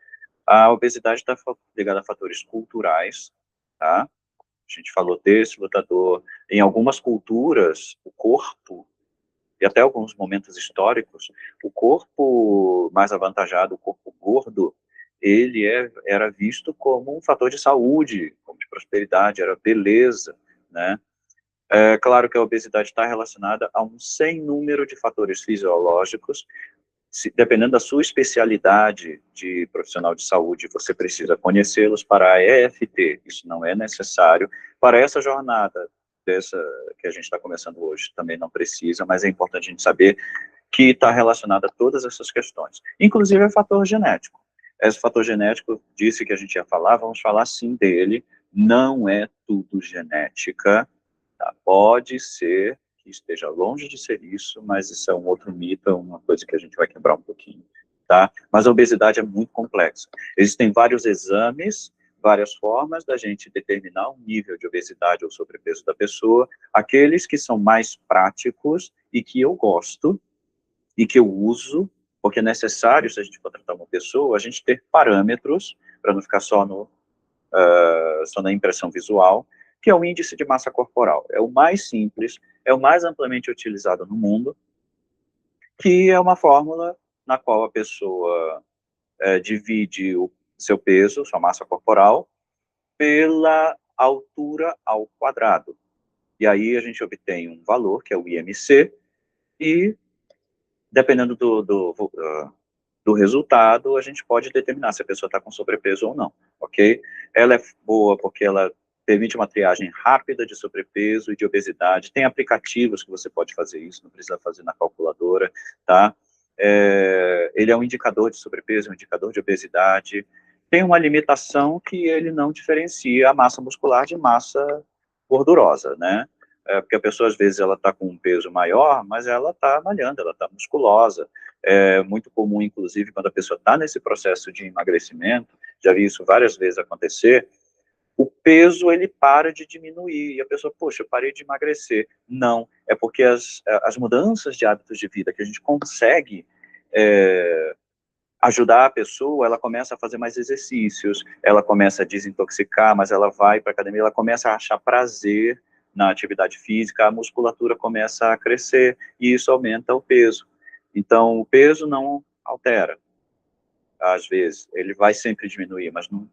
A obesidade está ligada a fatores culturais, tá? A gente falou desse lutador. Em algumas culturas, o corpo, e até alguns momentos históricos, o corpo mais avantajado, o corpo gordo, ele era visto como um fator de saúde, como de prosperidade, era beleza, né? É claro que a obesidade está relacionada a um sem número de fatores fisiológicos. Dependendo da sua especialidade de profissional de saúde, você precisa conhecê-los para a EFT, isso não é necessário. Para essa jornada dessa que a gente está começando hoje, também não precisa, mas é importante a gente saber que está relacionado a todas essas questões. Inclusive é fator genético. Esse fator genético, disse que a gente ia falar, vamos falar sim dele, não é tudo genética, tá? Pode ser que esteja longe de ser isso, mas isso é um outro mito, é uma coisa que a gente vai quebrar um pouquinho, tá? Mas a obesidade é muito complexa. Existem vários exames, várias formas da gente determinar o nível de obesidade ou sobrepeso da pessoa, aqueles que são mais práticos e que eu gosto e que eu uso, porque é necessário, se a gente for tratar uma pessoa, a gente ter parâmetros, para não ficar só na impressão visual, que é o índice de massa corporal. É o mais simples, é o mais amplamente utilizado no mundo, que é uma fórmula na qual a pessoa divide o seu peso, sua massa corporal, pela altura ao quadrado. E aí a gente obtém um valor, que é o IMC, e dependendo do resultado, a gente pode determinar se a pessoa está com sobrepeso ou não, ok? Ela é boa porque ela permite uma triagem rápida de sobrepeso e de obesidade. Tem aplicativos que você pode fazer isso, não precisa fazer na calculadora, tá? Ele é um indicador de sobrepeso, um indicador de obesidade. Tem uma limitação que ele não diferencia a massa muscular de massa gordurosa, né? Porque a pessoa, às vezes, ela está com um peso maior, mas ela está malhando, ela está musculosa. É muito comum, inclusive, quando a pessoa está nesse processo de emagrecimento, já vi isso várias vezes acontecer, o peso, ele para de diminuir, e a pessoa, poxa, eu parei de emagrecer. Não, é porque as mudanças de hábitos de vida que a gente consegue ajudar a pessoa, ela começa a fazer mais exercícios, ela começa a desintoxicar, mas ela vai para a academia, ela começa a achar prazer na atividade física, a musculatura começa a crescer, e isso aumenta o peso. Então, o peso não altera, às vezes, ele vai sempre diminuir, mas não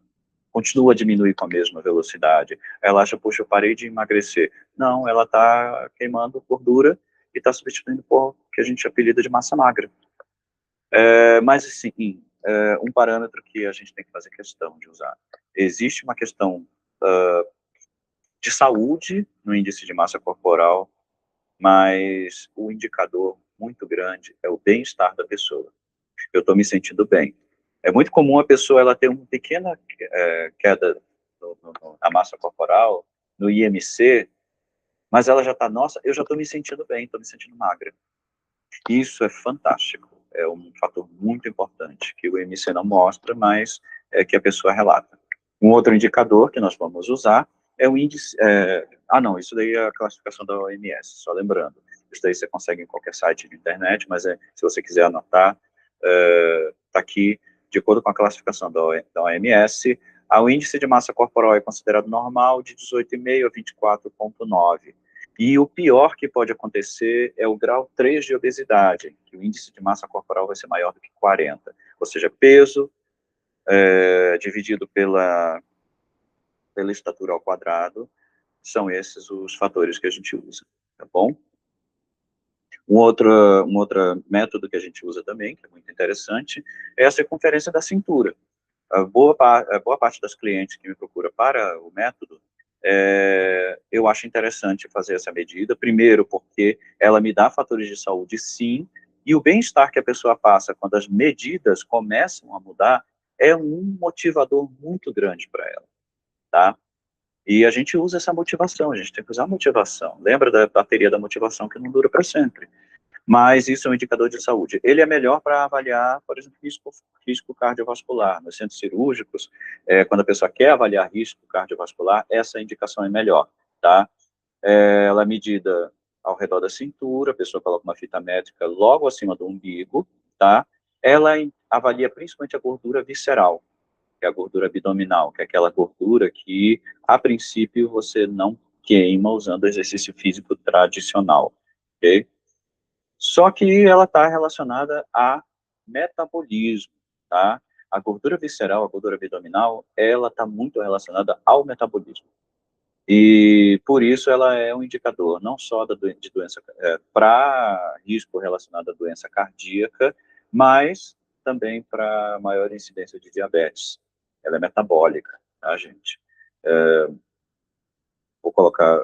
continua a diminuir com a mesma velocidade. Ela acha, poxa, eu parei de emagrecer. Não, ela está queimando gordura e está substituindo por o que a gente apelida de massa magra. Mas, assim, um parâmetro que a gente tem que fazer questão de usar. Existe uma questão de saúde no índice de massa corporal, mas o indicador muito grande é o bem-estar da pessoa. eu estou me sentindo bem. É muito comum a pessoa ela ter uma pequena queda na massa corporal, no IMC, mas ela já está, nossa, eu já estou me sentindo bem, estou me sentindo magra. Isso é fantástico, é um fator muito importante, que o IMC não mostra, mas é que a pessoa relata. Um outro indicador que nós vamos usar é o índice... não, isso daí é a classificação da OMS, só lembrando. Isso daí você consegue em qualquer site de internet, mas se você quiser anotar, está aqui, de acordo com a classificação da OMS, o índice de massa corporal é considerado normal de 18,5 a 24,9. E o pior que pode acontecer é o grau 3 de obesidade, que o índice de massa corporal vai ser maior do que 40. Ou seja, peso dividido pela estatura ao quadrado, são esses os fatores que a gente usa, tá bom? Um outro método que a gente usa também, que é muito interessante, é a circunferência da cintura. A boa parte das clientes que me procura para o método, eu acho interessante fazer essa medida, primeiro porque ela me dá fatores de saúde, sim, e o bem-estar que a pessoa passa quando as medidas começam a mudar é um motivador muito grande para ela, tá? E a gente usa essa motivação, a gente tem que usar a motivação. Lembra da bateria da motivação que não dura para sempre. Mas isso é um indicador de saúde. Ele é melhor para avaliar, por exemplo, risco cardiovascular. Nos centros cirúrgicos, quando a pessoa quer avaliar risco cardiovascular, essa indicação é melhor, tá? Ela é medida ao redor da cintura, a pessoa coloca uma fita métrica logo acima do umbigo, tá? Ela avalia principalmente a gordura visceral, que é a gordura abdominal, que é aquela gordura que, a princípio, você não queima usando o exercício físico tradicional, ok? Só que ela está relacionada a metabolismo, tá? A gordura visceral, a gordura abdominal, ela está muito relacionada ao metabolismo. E, por isso, ela é um indicador não só de doença, para risco relacionado à doença cardíaca, mas também para maior incidência de diabetes. Ela é metabólica, tá, gente? Vou colocar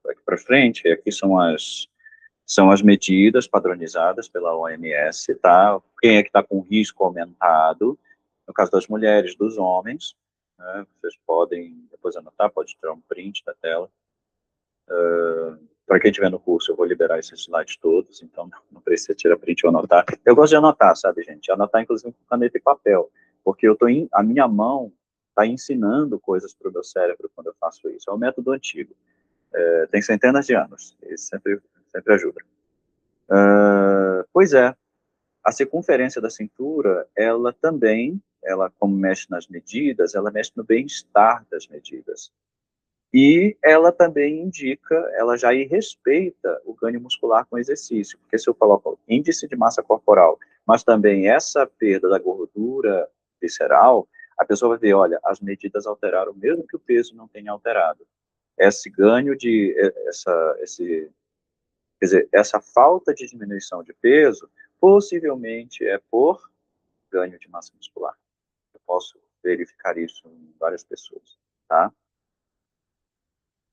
aqui para frente, aqui são as medidas padronizadas pela OMS, tá? Quem é que está com risco aumentado, no caso das mulheres, dos homens, né? Vocês podem depois anotar, pode tirar um print da tela. Para quem estiver no curso, eu vou liberar esses slides todos, então não precisa tirar print ou anotar. Eu gosto de anotar, sabe, gente? Anotar, inclusive, com caneta e papel, porque a minha mão está ensinando coisas para o meu cérebro quando eu faço isso. É um método antigo. Tem centenas de anos, e sempre ajuda. Pois é, a circunferência da cintura, ela também, como mexe nas medidas, ela mexe no bem-estar das medidas. E ela também indica, ela já respeita o ganho muscular com exercício, porque se eu coloco índice de massa corporal, mas também essa perda da gordura visceral, a pessoa vai ver, olha, as medidas alteraram, mesmo que o peso não tenha alterado. Esse ganho quer dizer, essa falta de diminuição de peso, possivelmente é por ganho de massa muscular. Eu posso verificar isso em várias pessoas, tá?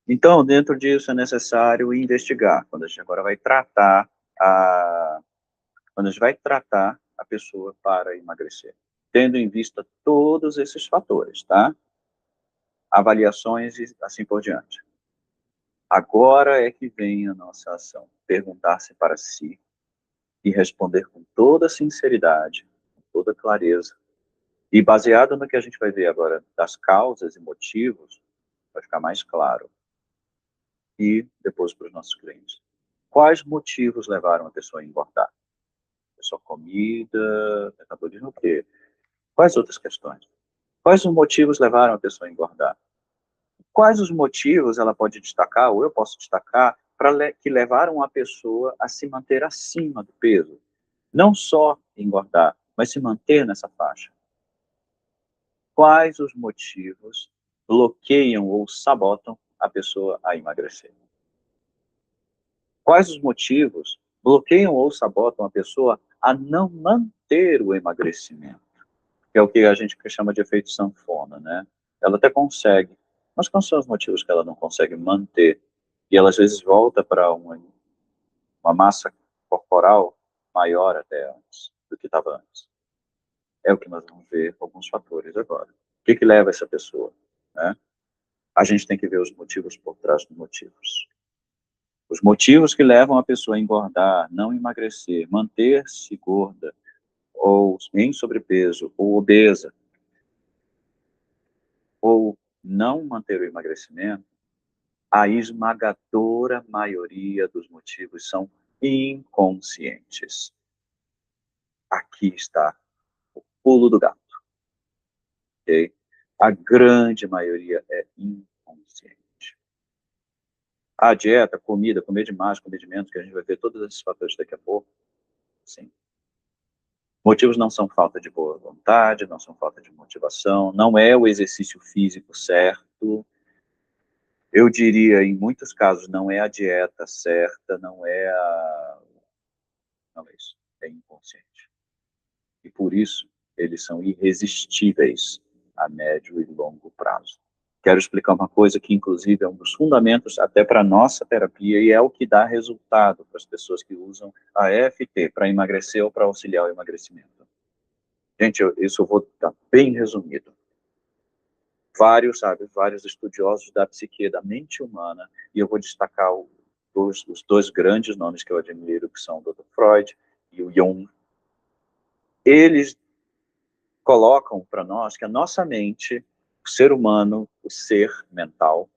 Então, dentro disso, é necessário investigar, quando a gente agora vai tratar a pessoa para emagrecer, tendo em vista todos esses fatores, tá? Avaliações e assim por diante. Agora é que vem a nossa ação, perguntar-se para si e responder com toda sinceridade, com toda clareza. E baseado no que a gente vai ver agora das causas e motivos, vai ficar mais claro. E depois para os nossos clientes. Quais motivos levaram a pessoa a engordar? É só comida, metabolismo, o quê? Quais outras questões? Quais os motivos levaram a pessoa a engordar? Quais os motivos ela pode destacar, ou eu posso destacar, que levaram a pessoa a se manter acima do peso? Não só engordar, mas se manter nessa faixa. Quais os motivos bloqueiam ou sabotam a pessoa a emagrecer? Quais os motivos bloqueiam ou sabotam a pessoa a não manter o emagrecimento? Que é o que a gente chama de efeito sanfona, né? Ela até consegue, mas quais são os motivos que ela não consegue manter? E ela às vezes volta para uma massa corporal maior até antes, do que estava antes. É o que nós vamos ver alguns fatores agora. O que leva essa pessoa, né? A gente tem que ver os motivos por trás dos motivos. Os motivos que levam a pessoa a engordar, não emagrecer, manter-se gorda, ou em sobrepeso, ou obesa, ou não manter o emagrecimento, a esmagadora maioria dos motivos são inconscientes. Aqui está o pulo do gato, ok? A grande maioria é inconsciente. A dieta, comida, comer demais, comer de menos, que a gente vai ver todos esses fatores daqui a pouco, sim. Motivos não são falta de boa vontade, não são falta de motivação, não é o exercício físico certo. Eu diria, em muitos casos, não é a dieta certa, não é isso, é inconsciente. E por isso, eles são irresistíveis a médio e longo prazo. Quero explicar uma coisa que, inclusive, é um dos fundamentos até para a nossa terapia e é o que dá resultado para as pessoas que usam a EFT para emagrecer ou para auxiliar o emagrecimento. Gente, isso eu vou dar bem resumido. Vários estudiosos da psique, da mente humana, e eu vou destacar os dois grandes nomes que eu admiro, que são o Dr. Freud e o Jung. Eles colocam para nós que a nossa mente, o ser humano, o ser mental,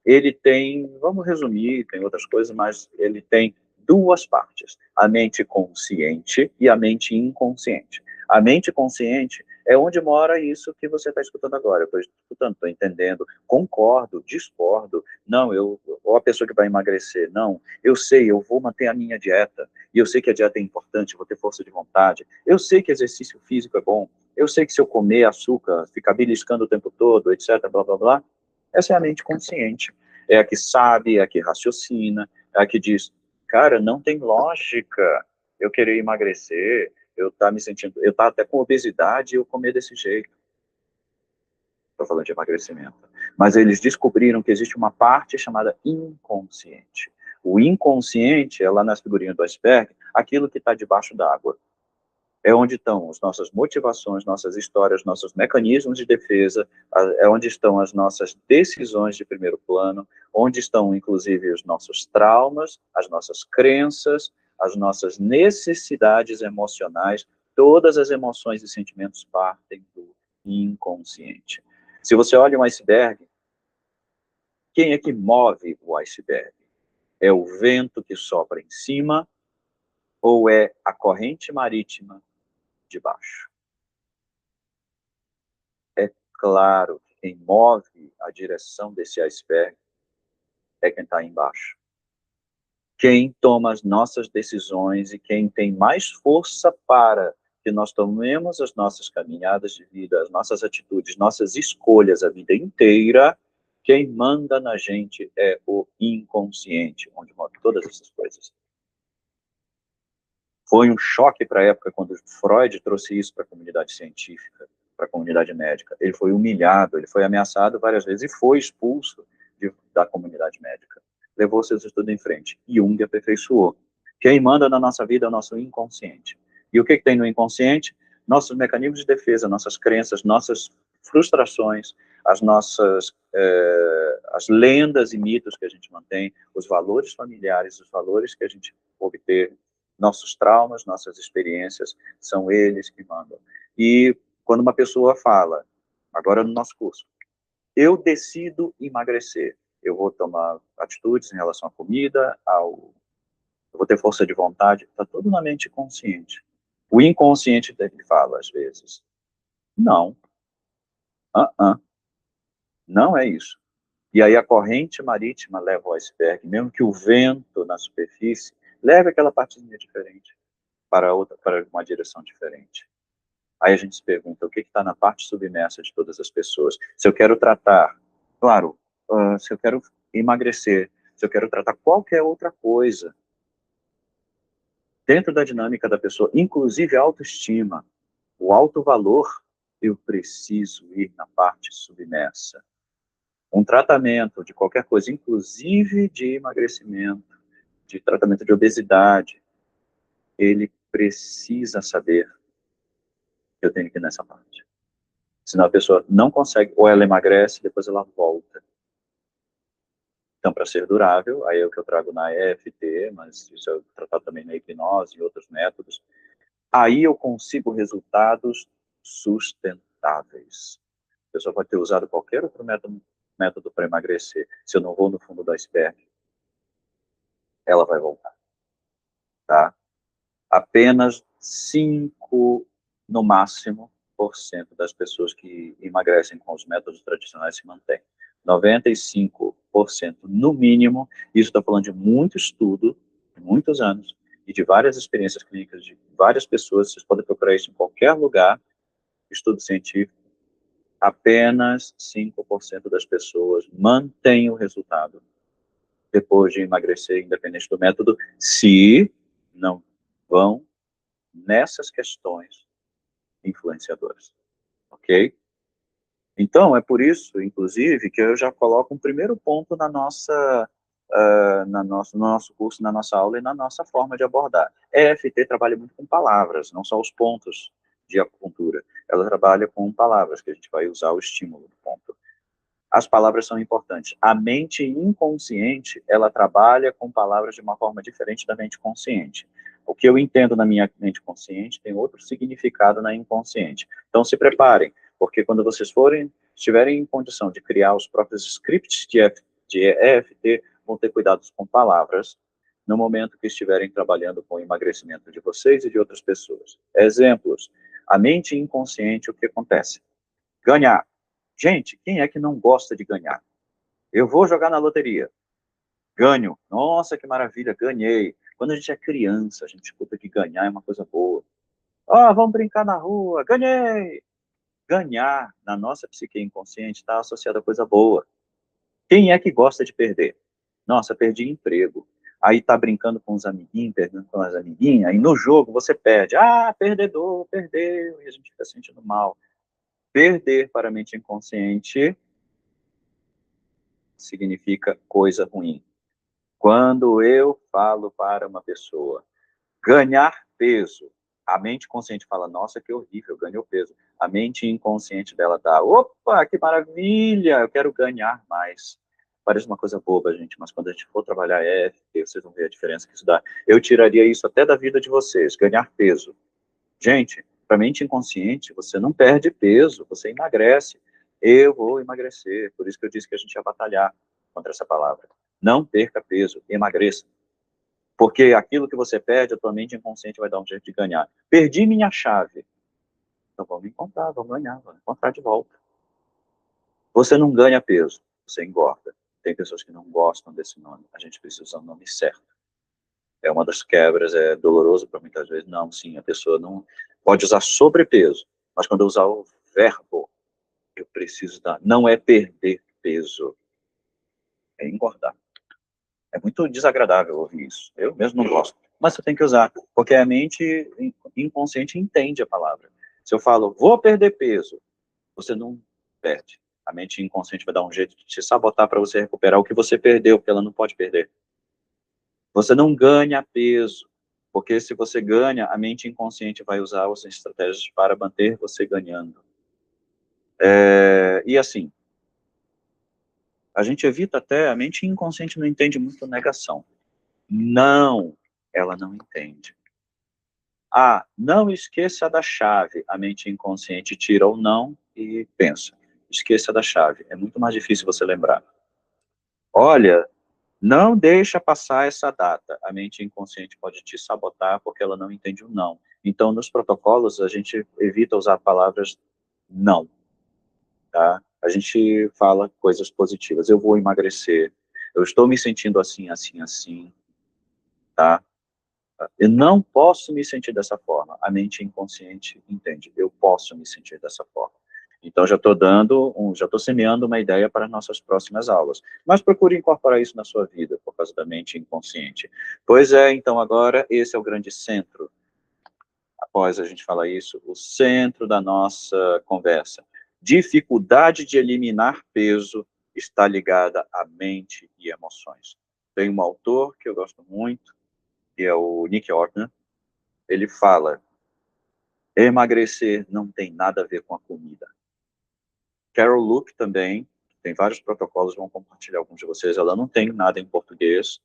ele tem, vamos resumir, tem outras coisas, mas ele tem duas partes, a mente consciente e a mente inconsciente. A mente consciente é onde mora isso que você está escutando agora. Eu estou escutando, estou entendendo, concordo, discordo, não, ou a pessoa que vai emagrecer, não, eu sei, eu vou manter a minha dieta, e eu sei que a dieta é importante, vou ter força de vontade, eu sei que exercício físico é bom, eu sei que se eu comer açúcar, ficar beliscando o tempo todo, etc, blá, blá, blá, essa é a mente consciente. É a que sabe, é a que raciocina, é a que diz, cara, não tem lógica eu querer emagrecer, eu tá me sentindo, eu tá até com obesidade e eu comer desse jeito. Estou falando de emagrecimento. Mas eles descobriram que existe uma parte chamada inconsciente. O inconsciente é lá nas figurinhas do iceberg, aquilo que está debaixo d'água. É onde estão as nossas motivações, nossas histórias, nossos mecanismos de defesa, é onde estão as nossas decisões de primeiro plano, onde estão, inclusive, os nossos traumas, as nossas crenças, as nossas necessidades emocionais. Todas as emoções e sentimentos partem do inconsciente. Se você olha um iceberg, quem é que move o iceberg? É o vento que sopra em cima ou é a corrente marítima de baixo? É claro que quem move a direção desse iceberg é quem está embaixo. Quem toma as nossas decisões e quem tem mais força para que nós tomemos as nossas caminhadas de vida, as nossas atitudes, nossas escolhas a vida inteira, quem manda na gente é o inconsciente, onde move todas essas coisas. Foi um choque para a época quando Freud trouxe isso para a comunidade científica, para a comunidade médica. Ele foi humilhado, ele foi ameaçado várias vezes e foi expulso da comunidade médica. Levou seus estudos em frente. Jung aperfeiçoou. Quem manda na nossa vida é o nosso inconsciente. E o que tem no inconsciente? Nossos mecanismos de defesa, nossas crenças, nossas frustrações, as lendas e mitos que a gente mantém, os valores familiares, os valores que a gente obteve, nossos traumas, nossas experiências, são eles que mandam. E quando uma pessoa fala, agora no nosso curso, eu decido emagrecer, eu vou tomar atitudes em relação à comida, eu vou ter força de vontade, está tudo na mente consciente. O inconsciente dele fala, às vezes, não, não é isso. E aí a corrente marítima leva o iceberg, mesmo que o vento na superfície leve aquela partezinha diferente para uma direção diferente. Aí a gente se pergunta, o que está na parte submersa de todas as pessoas? Se eu quero tratar, claro, se eu quero emagrecer, se eu quero tratar qualquer outra coisa, dentro da dinâmica da pessoa, inclusive a autoestima, o alto valor, eu preciso ir na parte submersa. Um tratamento de qualquer coisa, inclusive de emagrecimento, de tratamento de obesidade, ele precisa saber Eu tenho que ir nessa parte. Senão a pessoa não consegue, ou ela emagrece, depois ela volta. Então, para ser durável, aí é o que eu trago na EFT, mas isso é tratado também na hipnose e outros métodos, aí eu consigo resultados sustentáveis. A pessoa pode ter usado qualquer outro método para emagrecer. Se eu não vou no fundo do iceberg, ela vai voltar, tá? Apenas 5, no máximo, por cento das pessoas que emagrecem com os métodos tradicionais se mantêm. 95%, no mínimo, isso está falando de muito estudo, de muitos anos, e de várias experiências clínicas de várias pessoas, vocês podem procurar isso em qualquer lugar, estudo científico, apenas 5% das pessoas mantêm o resultado depois de emagrecer, independente do método, se não vão nessas questões influenciadoras, ok? Então, é por isso, inclusive, que eu já coloco um primeiro ponto na nossa, no nosso curso, na nossa aula e na nossa forma de abordar. EFT trabalha muito com palavras, não só os pontos de acupuntura. Ela trabalha com palavras, que a gente vai usar o estímulo do ponto. As palavras são importantes. A mente inconsciente, ela trabalha com palavras de uma forma diferente da mente consciente. O que eu entendo na minha mente consciente tem outro significado na inconsciente. Então se preparem, porque quando vocês estiverem em condição de criar os próprios scripts de EFT, vão ter cuidados com palavras no momento que estiverem trabalhando com o emagrecimento de vocês e de outras pessoas. Exemplos. A mente inconsciente, o que acontece? Ganhar. Gente, quem é que não gosta de ganhar? Eu vou jogar na loteria. Ganho. Nossa, que maravilha, ganhei. Quando a gente é criança, a gente escuta que ganhar é uma coisa boa. Ah, vamos brincar na rua. Ganhei. Ganhar, na nossa psique inconsciente, está associado a coisa boa. Quem é que gosta de perder? Nossa, perdi emprego. Aí tá brincando com os amiguinhos, perdendo com as amiguinhas, e no jogo você perde. Ah, perdedor, perdeu. E a gente fica sentindo mal. Perder para a mente inconsciente significa coisa ruim. Quando eu falo para uma pessoa ganhar peso, a mente consciente fala, nossa, que horrível, ganhou peso. A mente inconsciente dela dá, opa, que maravilha, eu quero ganhar mais. Parece uma coisa boba, gente, mas quando a gente for trabalhar EFT, vocês vão ver a diferença que isso dá. Eu tiraria isso até da vida de vocês, ganhar peso. Gente, para a mente inconsciente, você não perde peso, você emagrece. Eu vou emagrecer, por isso que eu disse que a gente ia batalhar contra essa palavra. Não perca peso, emagreça. Porque aquilo que você perde, a tua mente inconsciente vai dar um jeito de ganhar. Perdi minha chave. Então vamos encontrar, vamos ganhar, vamos encontrar de volta. Você não ganha peso, você engorda. Tem pessoas que não gostam desse nome. A gente precisa usar o nome certo. É uma das quebras, é doloroso para muitas vezes. Não, sim, a pessoa não pode usar sobrepeso, mas quando eu usar o verbo, eu preciso dar. Não é perder peso, é engordar. É muito desagradável ouvir isso. Eu mesmo não gosto. Mas você tem que usar, porque a mente inconsciente entende a palavra. Se eu falo, vou perder peso, você não perde. A mente inconsciente vai dar um jeito de te sabotar para você recuperar o que você perdeu, porque ela não pode perder. Você não ganha peso, porque se você ganha, a mente inconsciente vai usar as estratégias para manter você ganhando. E assim, a gente evita até, a mente inconsciente não entende muito negação. Não, ela não entende. Ah, não esqueça da chave. A mente inconsciente tira o não e pensa. Esqueça da chave. É muito mais difícil você lembrar. Olha, não deixa passar essa data. A mente inconsciente pode te sabotar porque ela não entende o não. Então, nos protocolos, a gente evita usar palavras não, tá? A gente fala coisas positivas. Eu vou emagrecer. Eu estou me sentindo assim, assim, assim, tá? Eu não posso me sentir dessa forma. A mente inconsciente entende. Eu posso me sentir dessa forma. Então, já estou semeando uma ideia para nossas próximas aulas. Mas procure incorporar isso na sua vida, por causa da mente inconsciente. Pois é, então agora, esse é o grande centro. Após a gente falar isso, o centro da nossa conversa. Dificuldade de eliminar peso está ligada à mente e emoções. Tem um autor que eu gosto muito, que é o Nick Ortner. Ele fala, Emagrecer não tem nada a ver com a comida. Carol Luke também, tem vários protocolos, vão compartilhar alguns de vocês, ela não tem nada em português.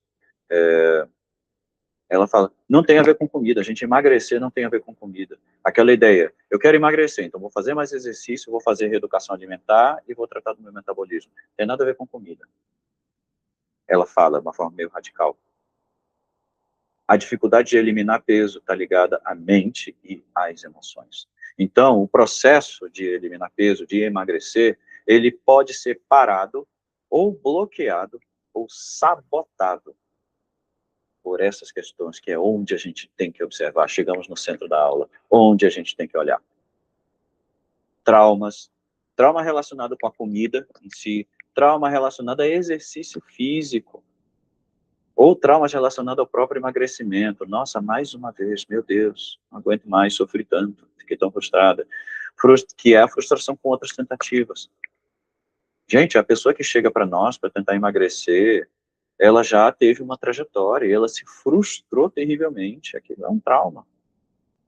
Ela fala, não tem a ver com comida, a gente emagrecer não tem a ver com comida. Aquela ideia, eu quero emagrecer, então vou fazer mais exercício, vou fazer reeducação alimentar e vou tratar do meu metabolismo. Não tem nada a ver com comida. Ela fala de uma forma meio radical. A dificuldade de eliminar peso está ligada à mente e às emoções. Então, o processo de eliminar peso, de emagrecer, ele pode ser parado, ou bloqueado, ou sabotado por essas questões, que é onde a gente tem que observar. Chegamos no centro da aula, onde a gente tem que olhar. Traumas, trauma relacionado com a comida em si, trauma relacionado a exercício físico, ou traumas relacionados ao próprio emagrecimento. Nossa, mais uma vez, meu Deus, não aguento mais, sofri tanto, fiquei tão frustrada. Que é a frustração com outras tentativas. Gente, a pessoa que chega para nós para tentar emagrecer, ela já teve uma trajetória e ela se frustrou terrivelmente. Aquilo é um trauma.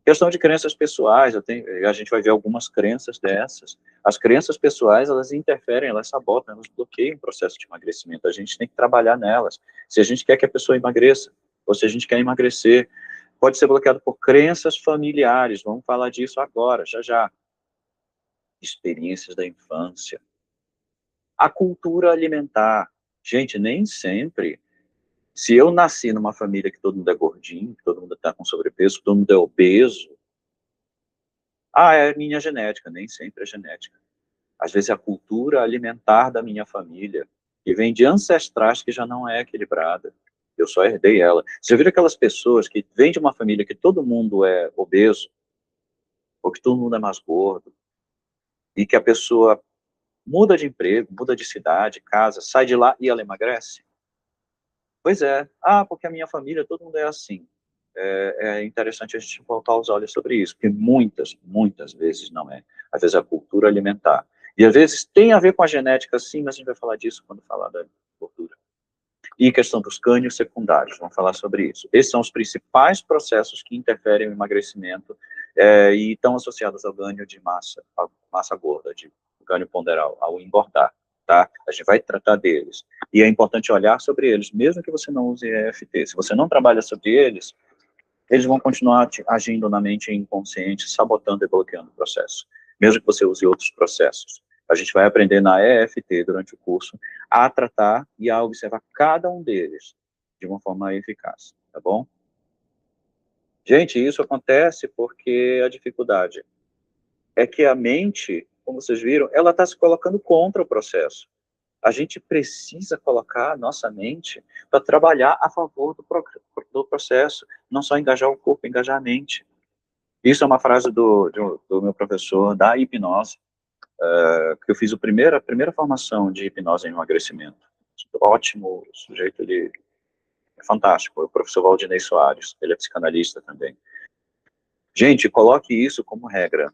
Questão de crenças pessoais, a gente vai ver algumas crenças dessas. As crenças pessoais, elas interferem, elas sabotam, elas bloqueiam o processo de emagrecimento. A gente tem que trabalhar nelas. Se a gente quer que a pessoa emagreça, ou se a gente quer emagrecer, pode ser bloqueado por crenças familiares. Vamos falar disso agora, já já. Experiências da infância. A cultura alimentar. Gente, nem sempre. Se eu nasci numa família que todo mundo é gordinho, que todo mundo está com sobrepeso, que todo mundo é obeso, é minha genética, nem sempre é genética. Às vezes é a cultura alimentar da minha família, que vem de ancestrais que já não é equilibrada. Eu só herdei ela. Você já viu aquelas pessoas que vêm de uma família que todo mundo é obeso, ou que todo mundo é mais gordo, e que a pessoa muda de emprego, muda de cidade, casa, sai de lá e ela emagrece? Pois é. Porque a minha família, todo mundo é assim. É interessante a gente voltar os olhos sobre isso, porque muitas vezes não é. Às vezes é a cultura alimentar. E às vezes tem a ver com a genética, sim, mas a gente vai falar disso quando falar da cultura. E questão dos gânglios secundários, vamos falar sobre isso. Esses são os principais processos que interferem no emagrecimento e estão associados ao ganho de massa, à massa gorda, de ganho ponderal, ao engordar. Tá? A gente vai tratar deles. E é importante olhar sobre eles, mesmo que você não use EFT. Se você não trabalha sobre eles vão continuar agindo na mente inconsciente, sabotando e bloqueando o processo, mesmo que você use outros processos. A gente vai aprender na EFT, durante o curso, a tratar e a observar cada um deles de uma forma eficaz, tá bom? Gente, isso acontece porque a dificuldade é que a mente, como vocês viram, ela está se colocando contra o processo. A gente precisa colocar a nossa mente para trabalhar a favor do processo, não só engajar o corpo, engajar a mente. Isso é uma frase do meu professor da hipnose, que eu fiz a primeira formação de hipnose em emagrecimento. Ótimo sujeito, ele é fantástico, é o professor Valdinei Soares, ele é psicanalista também. Gente, coloque isso como regra.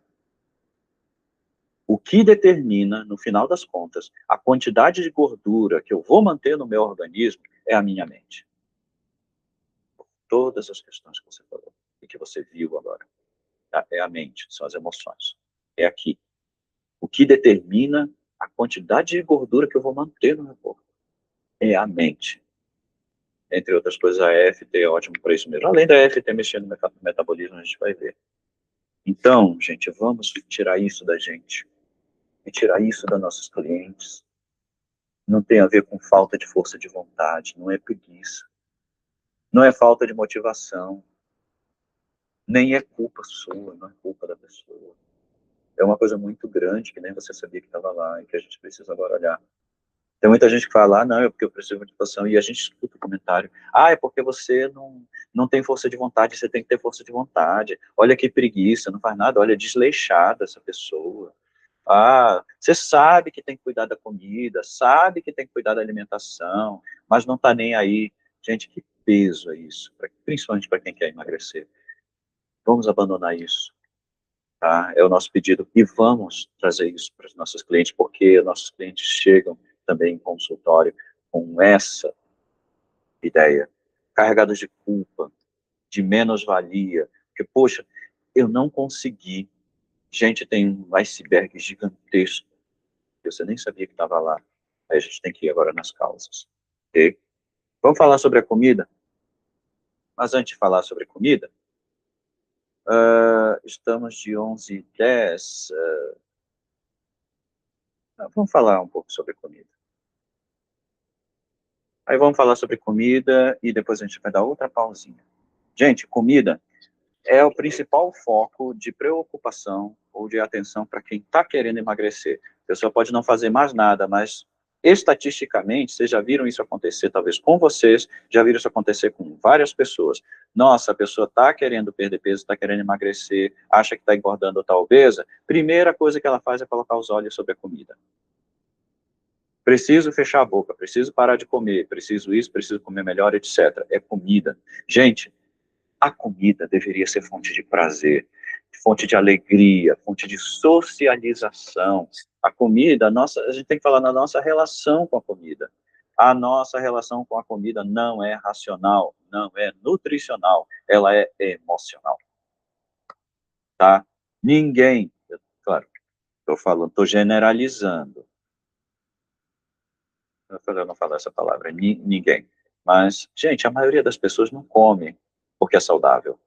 O que determina, no final das contas, a quantidade de gordura que eu vou manter no meu organismo é a minha mente. Todas as questões que você falou e que você viu agora, tá? É a mente, são as emoções. É aqui. O que determina a quantidade de gordura que eu vou manter no meu corpo é a mente. Entre outras coisas, a EFT é ótimo para isso mesmo. Além da EFT mexendo no metabolismo, a gente vai ver. Então, gente, vamos tirar isso da gente. E tirar isso das nossos clientes. Não tem a ver com falta de força de vontade, não é preguiça. Não é falta de motivação. Nem é culpa sua, não é culpa da pessoa. É uma coisa muito grande que nem você sabia que estava lá e que a gente precisa agora olhar. Tem muita gente que fala, não, é porque eu preciso de motivação, e a gente escuta o comentário, é porque você não tem força de vontade, você tem que ter força de vontade, olha que preguiça, não faz nada, olha, desleixada essa pessoa. Você sabe que tem que cuidar da comida, sabe que tem que cuidar da alimentação, mas não está nem aí. Gente, que peso é isso, principalmente para quem quer emagrecer. Vamos abandonar isso. Tá? É o nosso pedido, e vamos trazer isso para os nossos clientes, porque nossos clientes chegam também em consultório com essa ideia, carregados de culpa, de menos-valia, porque, poxa, Eu não consegui. Gente, tem um iceberg gigantesco. Você nem sabia que estava lá. Aí a gente tem que ir agora nas causas. Ok? Vamos falar sobre a comida? Mas antes de falar sobre comida, estamos de 11h10. Vamos falar um pouco sobre comida. Aí vamos falar sobre comida e depois a gente vai dar outra pausinha. Gente, comida é o principal foco de preocupação ou de atenção para quem está querendo emagrecer. A pessoa pode não fazer mais nada, mas estatisticamente, vocês já viram isso acontecer, talvez com vocês, já viram isso acontecer com várias pessoas. Nossa, a pessoa está querendo perder peso, está querendo emagrecer, acha que está engordando ou está obesa, primeira coisa que ela faz é colocar os olhos sobre a comida. Preciso fechar a boca, preciso parar de comer, preciso isso, preciso comer melhor, etc. É comida. Gente, a comida deveria ser fonte de prazer, fonte de alegria, fonte de socialização. A comida, a gente tem que falar na nossa relação com a comida. A nossa relação com a comida não é racional, não é nutricional, ela é emocional, tá? Ninguém, claro, estou generalizando. Eu não falo essa palavra, ninguém. Mas, gente, a maioria das pessoas não come porque é saudável.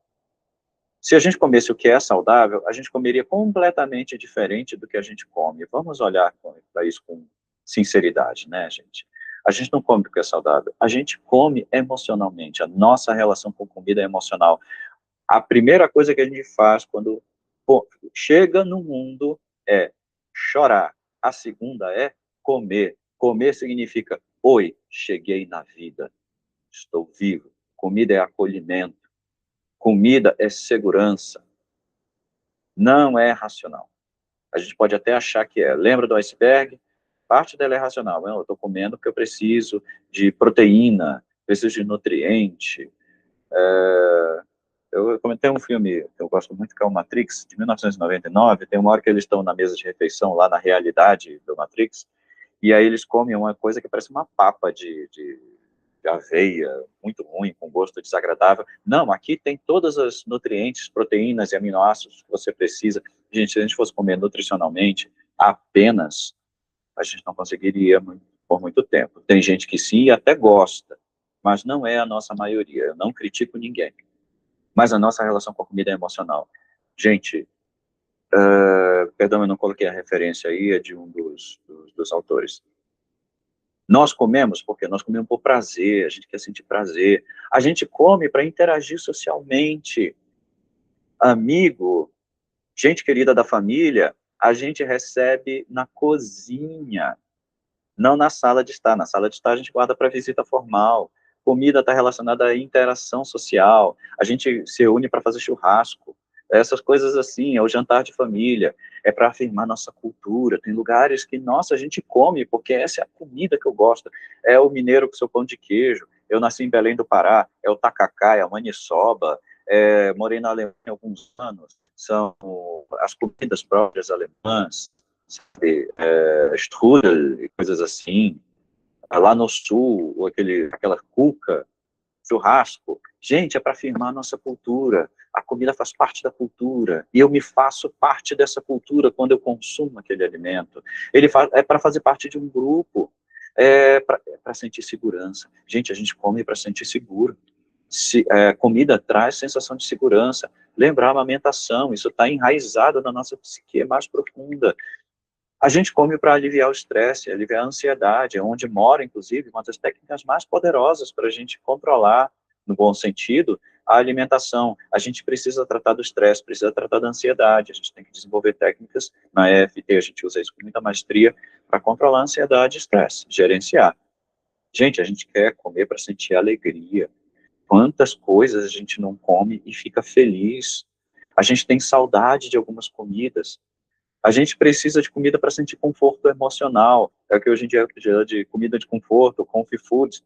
Se a gente comesse o que é saudável, a gente comeria completamente diferente do que a gente come. Vamos olhar para isso com sinceridade, né, gente? A gente não come porque é saudável, a gente come emocionalmente. A nossa relação com comida é emocional. A primeira coisa que a gente faz quando chega no mundo é chorar. A segunda é comer. Comer significa, oi, cheguei na vida, estou vivo. Comida é acolhimento. Comida é segurança. Não é racional. A gente pode até achar que é. Lembra do iceberg? Parte dela é racional. Eu estou comendo porque eu preciso de proteína, preciso de nutriente. Eu comentei um filme que eu gosto muito, que é o Matrix, de 1999. Tem uma hora que eles estão na mesa de refeição, lá na realidade do Matrix, e aí eles comem uma coisa que parece uma papa de aveia, muito ruim, com gosto desagradável. Não, aqui tem todas as nutrientes, proteínas e aminoácidos que você precisa. Gente, se a gente fosse comer nutricionalmente apenas, a gente não conseguiria por muito tempo. Tem gente que sim e até gosta, mas não é a nossa maioria. Eu não critico ninguém. Mas a nossa relação com a comida é emocional. Gente, perdão, eu não coloquei a referência aí, é de um dos autores. Nós comemos porque nós comemos por prazer, a gente quer sentir prazer. A gente come para interagir socialmente. Amigo, gente querida da família, a gente recebe na cozinha, não na sala de estar. Na sala de estar a gente guarda para visita formal. Comida está relacionada à interação social. A gente se une para fazer churrasco. Essas coisas assim, é o jantar de família, é para afirmar nossa cultura. Tem lugares que, nossa, a gente come, porque essa é a comida que eu gosto. É o mineiro com seu pão de queijo. Eu nasci em Belém do Pará, é o tacacá, é a maniçoba. Morei na Alemanha há alguns anos. São as comidas próprias alemãs, sabe? Strudel e coisas assim. Lá no sul, aquela cuca, churrasco. Gente, é para afirmar a nossa cultura. A comida faz parte da cultura. E eu me faço parte dessa cultura quando eu consumo aquele alimento. É para fazer parte de um grupo. É para sentir segurança. Gente, a gente come para sentir seguro. Comida traz sensação de segurança. Lembrar a amamentação, isso está enraizado na nossa psique mais profunda. A gente come para aliviar o estresse, aliviar a ansiedade, é onde mora, inclusive, uma das técnicas mais poderosas para a gente controlar, no bom sentido, a alimentação. A gente precisa tratar do estresse, precisa tratar da ansiedade, a gente tem que desenvolver técnicas, na EFT a gente usa isso com muita maestria, para controlar a ansiedade e estresse, gerenciar. Gente, a gente quer comer para sentir alegria. Quantas coisas a gente não come e fica feliz. A gente tem saudade de algumas comidas. A gente precisa de comida para sentir conforto emocional. É o que hoje em dia é de comida de conforto, comfort food.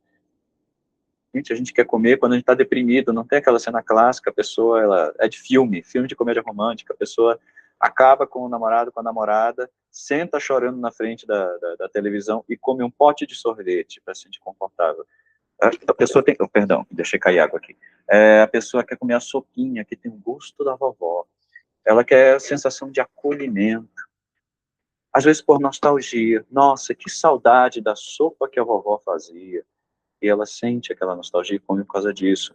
Gente, a gente quer comer quando a gente está deprimido. Não tem aquela cena clássica, a pessoa, ela é de filme de comédia romântica. A pessoa acaba com o namorado, com a namorada, senta chorando na frente da televisão e come um pote de sorvete para se sentir confortável. A pessoa perdão, deixei cair água aqui. A pessoa quer comer a sopinha que tem o gosto da vovó. Ela quer a sensação de acolhimento. Às vezes por nostalgia. Nossa, que saudade da sopa que a vovó fazia. E ela sente aquela nostalgia e come por causa disso.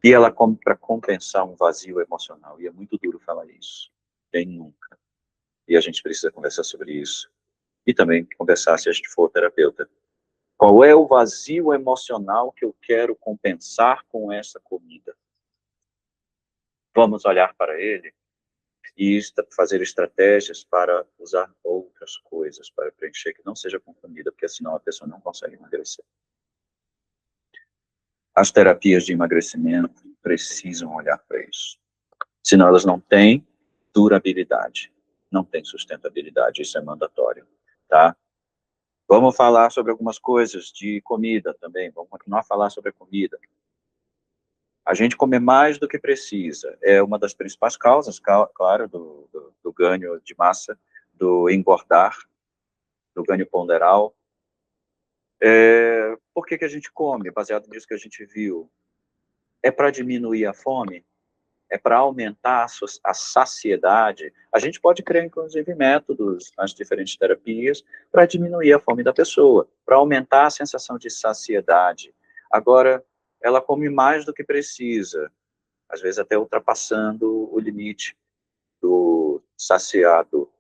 E ela come para compensar um vazio emocional. E é muito duro falar isso. Quem nunca? E a gente precisa conversar sobre isso. E também conversar, se a gente for terapeuta. Qual é o vazio emocional que eu quero compensar com essa comida? Vamos olhar para ele e fazer estratégias para usar outras coisas para preencher que não seja com comida, porque senão a pessoa não consegue emagrecer. As terapias de emagrecimento precisam olhar para isso. Senão elas não têm durabilidade, não têm sustentabilidade, isso é mandatório, tá? Vamos falar sobre algumas coisas de comida também, vamos continuar a falar sobre a comida. A gente comer mais do que precisa é uma das principais causas, claro, do ganho de massa, do engordar, do ganho ponderal. Por que a gente come? Baseado nisso que a gente viu. É para diminuir a fome? É para aumentar a saciedade? A gente pode criar, inclusive, métodos nas diferentes terapias para diminuir a fome da pessoa, para aumentar a sensação de saciedade. Agora, ela come mais do que precisa, às vezes até ultrapassando o limite do saciado.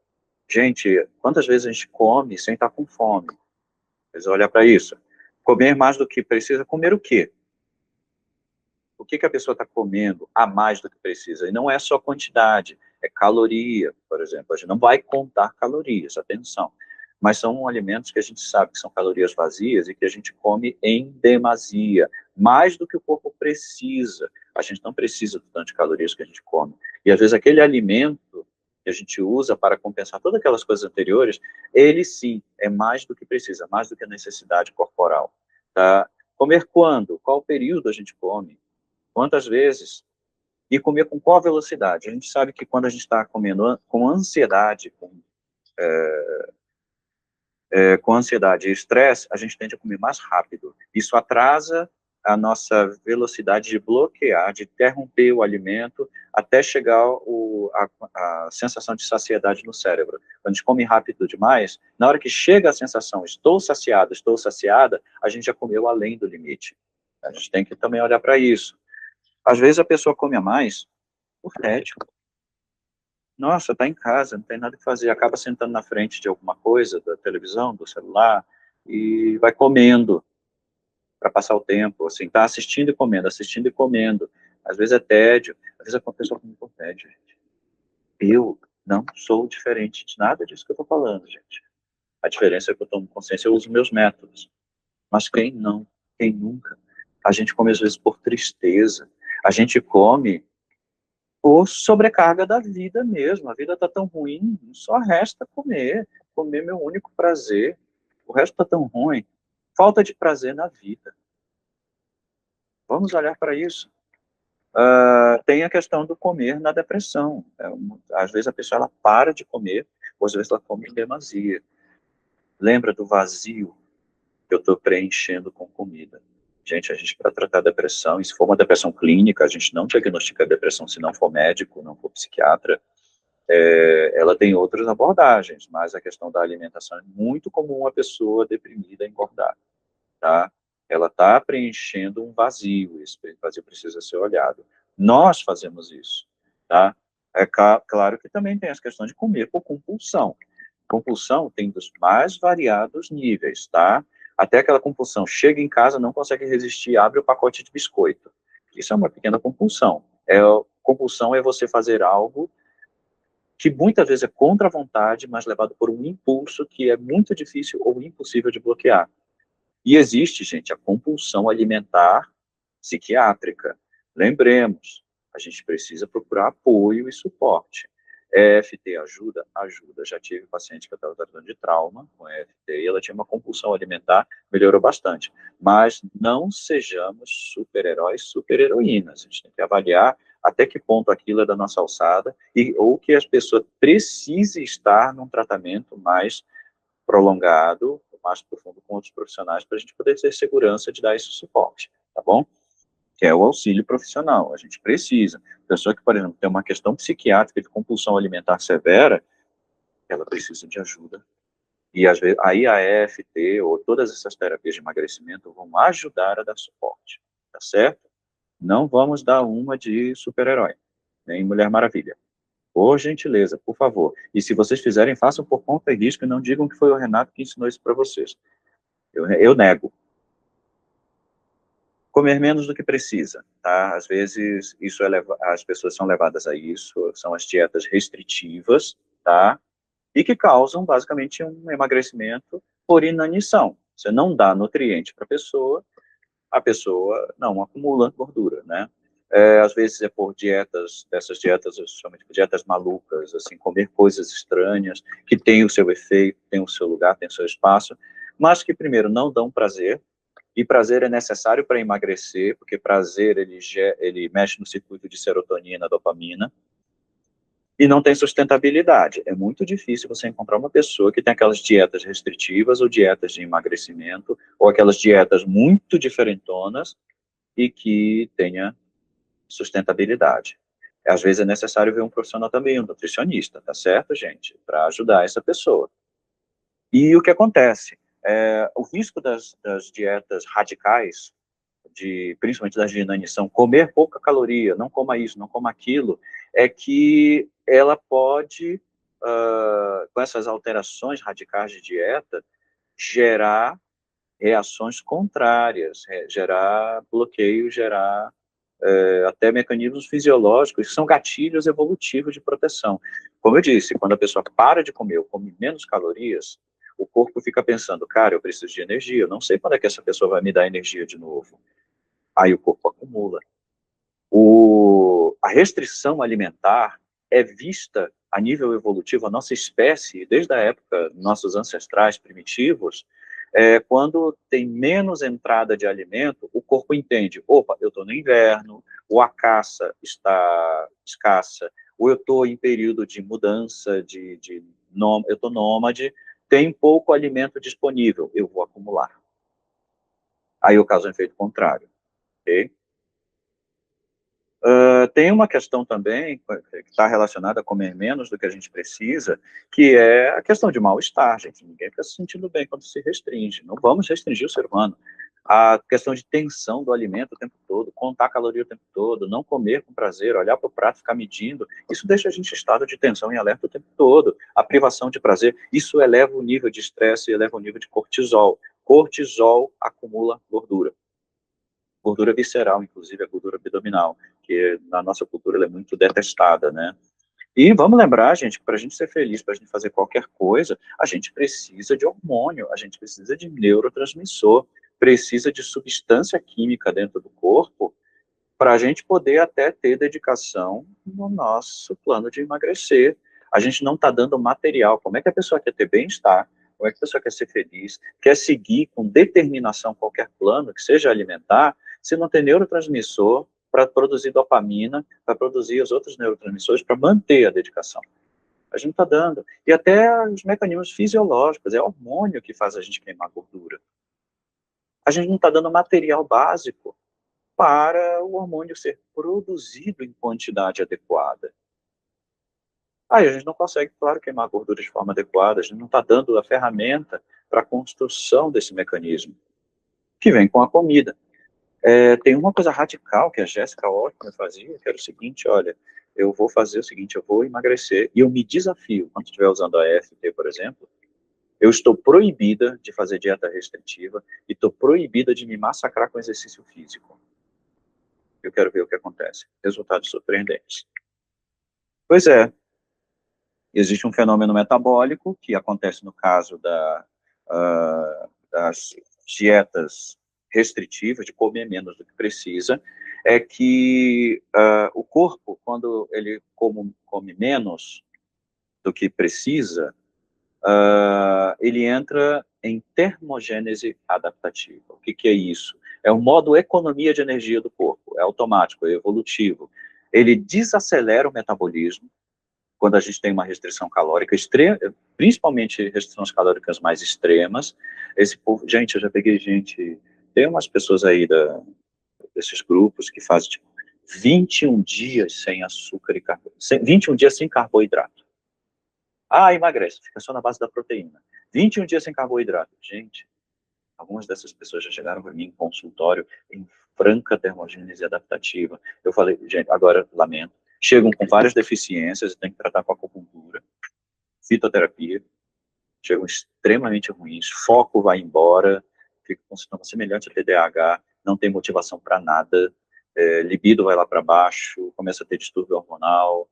Gente, quantas vezes a gente come sem estar com fome? Vocês olham para isso. Comer mais do que precisa, comer o quê? O que a pessoa está comendo a mais do que precisa? E não é só quantidade, é caloria, por exemplo. A gente não vai contar calorias, atenção. Mas são alimentos que a gente sabe que são calorias vazias e que a gente come em demasia, mais do que o corpo precisa. A gente não precisa do tanto de calorias que a gente come. E às vezes aquele alimento que a gente usa para compensar todas aquelas coisas anteriores, ele sim é mais do que precisa, mais do que a necessidade corporal. Tá? Comer quando? Qual período a gente come? Quantas vezes? E comer com qual velocidade? A gente sabe que quando a gente está comendo com ansiedade, com ansiedade e estresse, a gente tende a comer mais rápido. Isso atrasa a nossa velocidade de bloquear, de interromper o alimento, até chegar a sensação de saciedade no cérebro. Quando a gente come rápido demais, na hora que chega a sensação, estou saciado, estou saciada, a gente já comeu além do limite. A gente tem que também olhar para isso. Às vezes a pessoa come a mais por tédio. Nossa, está em casa, não tem nada que fazer. Acaba sentando na frente de alguma coisa, da televisão, do celular, e vai comendo para passar o tempo. Assim, está assistindo e comendo, assistindo e comendo. Às vezes é tédio, às vezes a pessoa come por tédio, gente. Eu não sou diferente de nada disso que eu estou falando, gente. A diferença é que eu tomo consciência, eu uso meus métodos. Mas quem não? Quem nunca? A gente come às vezes por tristeza. A gente come por sobrecarga da vida mesmo. A vida está tão ruim, só resta comer. Comer é meu único prazer. O resto está tão ruim. Falta de prazer na vida. Vamos olhar para isso. Tem a questão do comer na depressão. Às vezes a pessoa ela para de comer, ou às vezes ela come em demasia. Lembra do vazio que eu estou preenchendo com comida. Gente, a gente para tratar depressão, e se for uma depressão clínica, a gente não diagnostica a depressão se não for médico, não for psiquiatra. Ela tem outras abordagens, mas a questão da alimentação é muito comum a pessoa deprimida engordar, tá? Ela está preenchendo um vazio, esse vazio precisa ser olhado. Nós fazemos isso, tá? Claro que também tem as questões de comer por compulsão. Compulsão tem dos mais variados níveis, tá? Até aquela compulsão, chega em casa, não consegue resistir, abre o pacote de biscoito. Isso é uma pequena compulsão. Compulsão é você fazer algo que muitas vezes é contra a vontade, mas levado por um impulso que é muito difícil ou impossível de bloquear. E existe, gente, a compulsão alimentar psiquiátrica. Lembremos, a gente precisa procurar apoio e suporte. EFT ajuda? Ajuda. Já tive paciente que eu estava tratando de trauma com EFT e ela tinha uma compulsão alimentar, melhorou bastante. Mas não sejamos super-heróis, super-heroínas. A gente tem que avaliar até que ponto aquilo é da nossa alçada ou que as pessoas precisem estar num tratamento mais prolongado, mais profundo com outros profissionais, para a gente poder ter segurança de dar esse suporte, tá bom? Que é o auxílio profissional, a gente precisa. Pessoa que, por exemplo, tem uma questão psiquiátrica de compulsão alimentar severa, ela precisa de ajuda. E às vezes, aí a EFT ou todas essas terapias de emagrecimento vão ajudar a dar suporte, tá certo? Não vamos dar uma de super-herói, nem Mulher Maravilha. Por gentileza, por favor. E se vocês fizerem, façam por conta e risco e não digam que foi o Renato que ensinou isso para vocês. Eu nego. Comer menos do que precisa, tá? Às vezes isso as pessoas são levadas a isso, são as dietas restritivas, tá? E que causam basicamente um emagrecimento por inanição. Você não dá nutriente para a pessoa não acumula gordura, né? Às vezes é por dietas, dessas dietas, eu chamo de dietas malucas, assim, comer coisas estranhas, que tem o seu efeito, tem o seu lugar, tem o seu espaço, mas que primeiro não dão prazer, e prazer é necessário para emagrecer, porque prazer ele mexe no circuito de serotonina, dopamina, e não tem sustentabilidade. É muito difícil você encontrar uma pessoa que tem aquelas dietas restritivas ou dietas de emagrecimento, ou aquelas dietas muito diferentonas e que tenha sustentabilidade. Às vezes é necessário ver um profissional também, um nutricionista, tá certo, gente? Para ajudar essa pessoa. E o que acontece? O risco das dietas radicais, principalmente das de inanição, comer pouca caloria, não coma isso, não coma aquilo, é que ela pode, com essas alterações radicais de dieta, gerar reações contrárias, gerar bloqueio, gerar até mecanismos fisiológicos, que são gatilhos evolutivos de proteção. Como eu disse, quando a pessoa para de comer ou come menos calorias, o corpo fica pensando, cara, eu preciso de energia, eu não sei quando é que essa pessoa vai me dar energia de novo. Aí o corpo acumula. A restrição alimentar é vista a nível evolutivo, a nossa espécie, desde a época, nossos ancestrais primitivos, quando tem menos entrada de alimento, o corpo entende, opa, eu estou no inverno, ou a caça está escassa, ou eu estou em período de mudança, eu estou nômade, tem pouco alimento disponível, eu vou acumular. Aí o caso é um efeito contrário, ok? Tem uma questão também que está relacionada a comer menos do que a gente precisa, que é a questão de mal-estar, gente. Ninguém fica se sentindo bem quando se restringe. Não vamos restringir o ser humano. A questão de tensão do alimento o tempo todo, contar caloria o tempo todo, não comer com prazer, olhar para o prato, ficar medindo, isso deixa a gente em estado de tensão e alerta o tempo todo. A privação de prazer, isso eleva o nível de estresse e eleva o nível de cortisol. Cortisol acumula gordura. Gordura visceral, inclusive a gordura abdominal, que na nossa cultura ela é muito detestada, né? E vamos lembrar, gente, que para a gente ser feliz, para a gente fazer qualquer coisa, a gente precisa de hormônio, a gente precisa de neurotransmissor, precisa de substância química dentro do corpo para a gente poder até ter dedicação no nosso plano de emagrecer. A gente não está dando material. Como é que a pessoa quer ter bem-estar? Como é que a pessoa quer ser feliz? Quer seguir com determinação qualquer plano, que seja alimentar, se não tem neurotransmissor para produzir dopamina, para produzir os outros neurotransmissores, para manter a dedicação? A gente não está dando. E até os mecanismos fisiológicos, é hormônio que faz a gente queimar gordura. A gente não está dando material básico para o hormônio ser produzido em quantidade adequada. Aí a gente não consegue, claro, queimar gordura de forma adequada, a gente não está dando a ferramenta para a construção desse mecanismo, que vem com a comida. Tem uma coisa radical que a Jéssica Altman fazia, que era o seguinte, olha, eu vou fazer o seguinte, eu vou emagrecer, e eu me desafio, quando estiver usando a EFT, por exemplo, eu estou proibida de fazer dieta restritiva e estou proibida de me massacrar com exercício físico. Eu quero ver o que acontece. Resultados surpreendentes. Pois é, existe um fenômeno metabólico que acontece no caso das dietas restritivas, de comer menos do que precisa, é que o corpo, quando ele come menos do que precisa, ele entra em termogênese adaptativa. O que é isso? É o modo economia de energia do corpo, é automático, é evolutivo. Ele desacelera o metabolismo quando a gente tem uma restrição calórica extrema, principalmente restrições calóricas mais extremas. Esse povo, gente, eu já peguei gente, tem umas pessoas aí desses grupos que fazem tipo, 21 dias sem açúcar e carboidrato. 21 dias sem carboidrato. Ah, emagrece, fica só na base da proteína. 21 dias sem carboidrato. Gente, algumas dessas pessoas já chegaram para mim em consultório em franca termogênese adaptativa. Eu falei, gente, agora, lamento, chegam com várias deficiências e tem que tratar com acupuntura, fitoterapia, chegam extremamente ruins, foco vai embora, fica com sintoma semelhante a TDAH, não tem motivação para nada, libido vai lá para baixo, começa a ter distúrbio hormonal,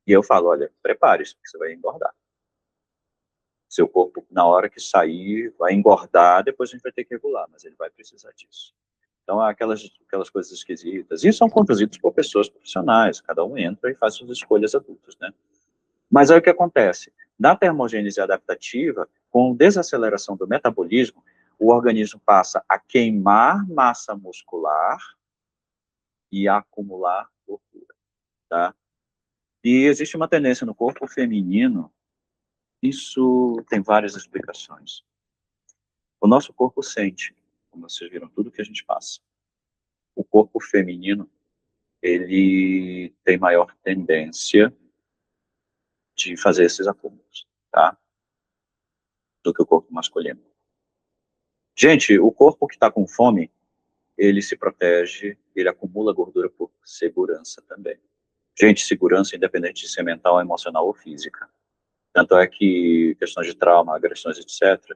e eu falo, olha, prepare-se, porque você vai engordar. Seu corpo, na hora que sair, vai engordar, depois a gente vai ter que regular, mas ele vai precisar disso. Então, há aquelas coisas esquisitas, e são conduzidos por pessoas profissionais, cada um entra e faz suas escolhas adultas, né? Mas aí o que acontece? Na termogênese adaptativa, com desaceleração do metabolismo, o organismo passa a queimar massa muscular e a acumular gordura, tá? E existe uma tendência no corpo feminino, isso tem várias explicações. O nosso corpo sente, como vocês viram, tudo que a gente passa. O corpo feminino, ele tem maior tendência de fazer esses acúmulos, tá? Do que o corpo masculino. Gente, o corpo que está com fome, ele se protege, ele acumula gordura por segurança também. Gente, segurança independente de ser mental, emocional ou física. Tanto é que questões de trauma, agressões, etc.,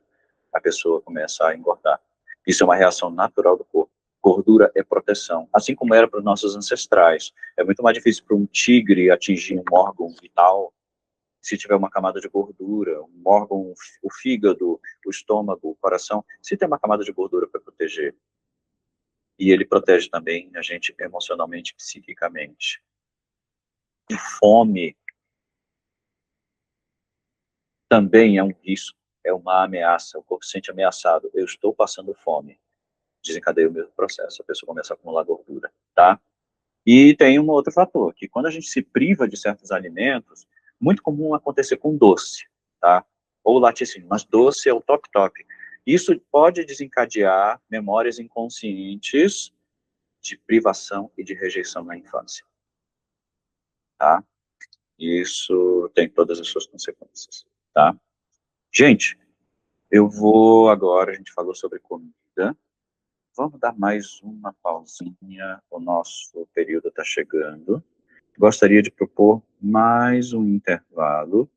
a pessoa começa a engordar. Isso é uma reação natural do corpo. Gordura é proteção, assim como era para os nossos ancestrais. É muito mais difícil para um tigre atingir um órgão vital se tiver uma camada de gordura, um órgão, o fígado, o estômago, o coração, se tem uma camada de gordura para proteger. E ele protege também a gente emocionalmente, psiquicamente. E fome também é um risco, é uma ameaça, o corpo se sente ameaçado. Eu estou passando fome. Desencadeia o mesmo processo, a pessoa começa a acumular gordura, tá? E tem um outro fator, que quando a gente se priva de certos alimentos, muito comum acontecer com doce, tá? Ou laticínio, mas doce é o top. Isso pode desencadear memórias inconscientes de privação e de rejeição na infância, tá? Isso tem todas as suas consequências, tá? Gente, eu vou agora, a gente falou sobre comida, vamos dar mais uma pausinha, o nosso período está chegando. Gostaria de propor mais um intervalo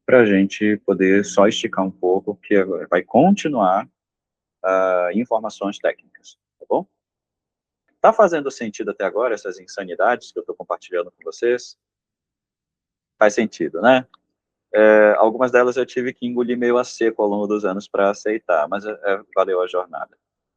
para a gente poder só esticar um pouco, porque agora vai continuar informações técnicas, tá bom? Tá fazendo sentido até agora essas insanidades que eu estou compartilhando com vocês? Faz sentido, né? Algumas delas eu tive que engolir meio a seco ao longo dos anos para aceitar, mas valeu a jornada.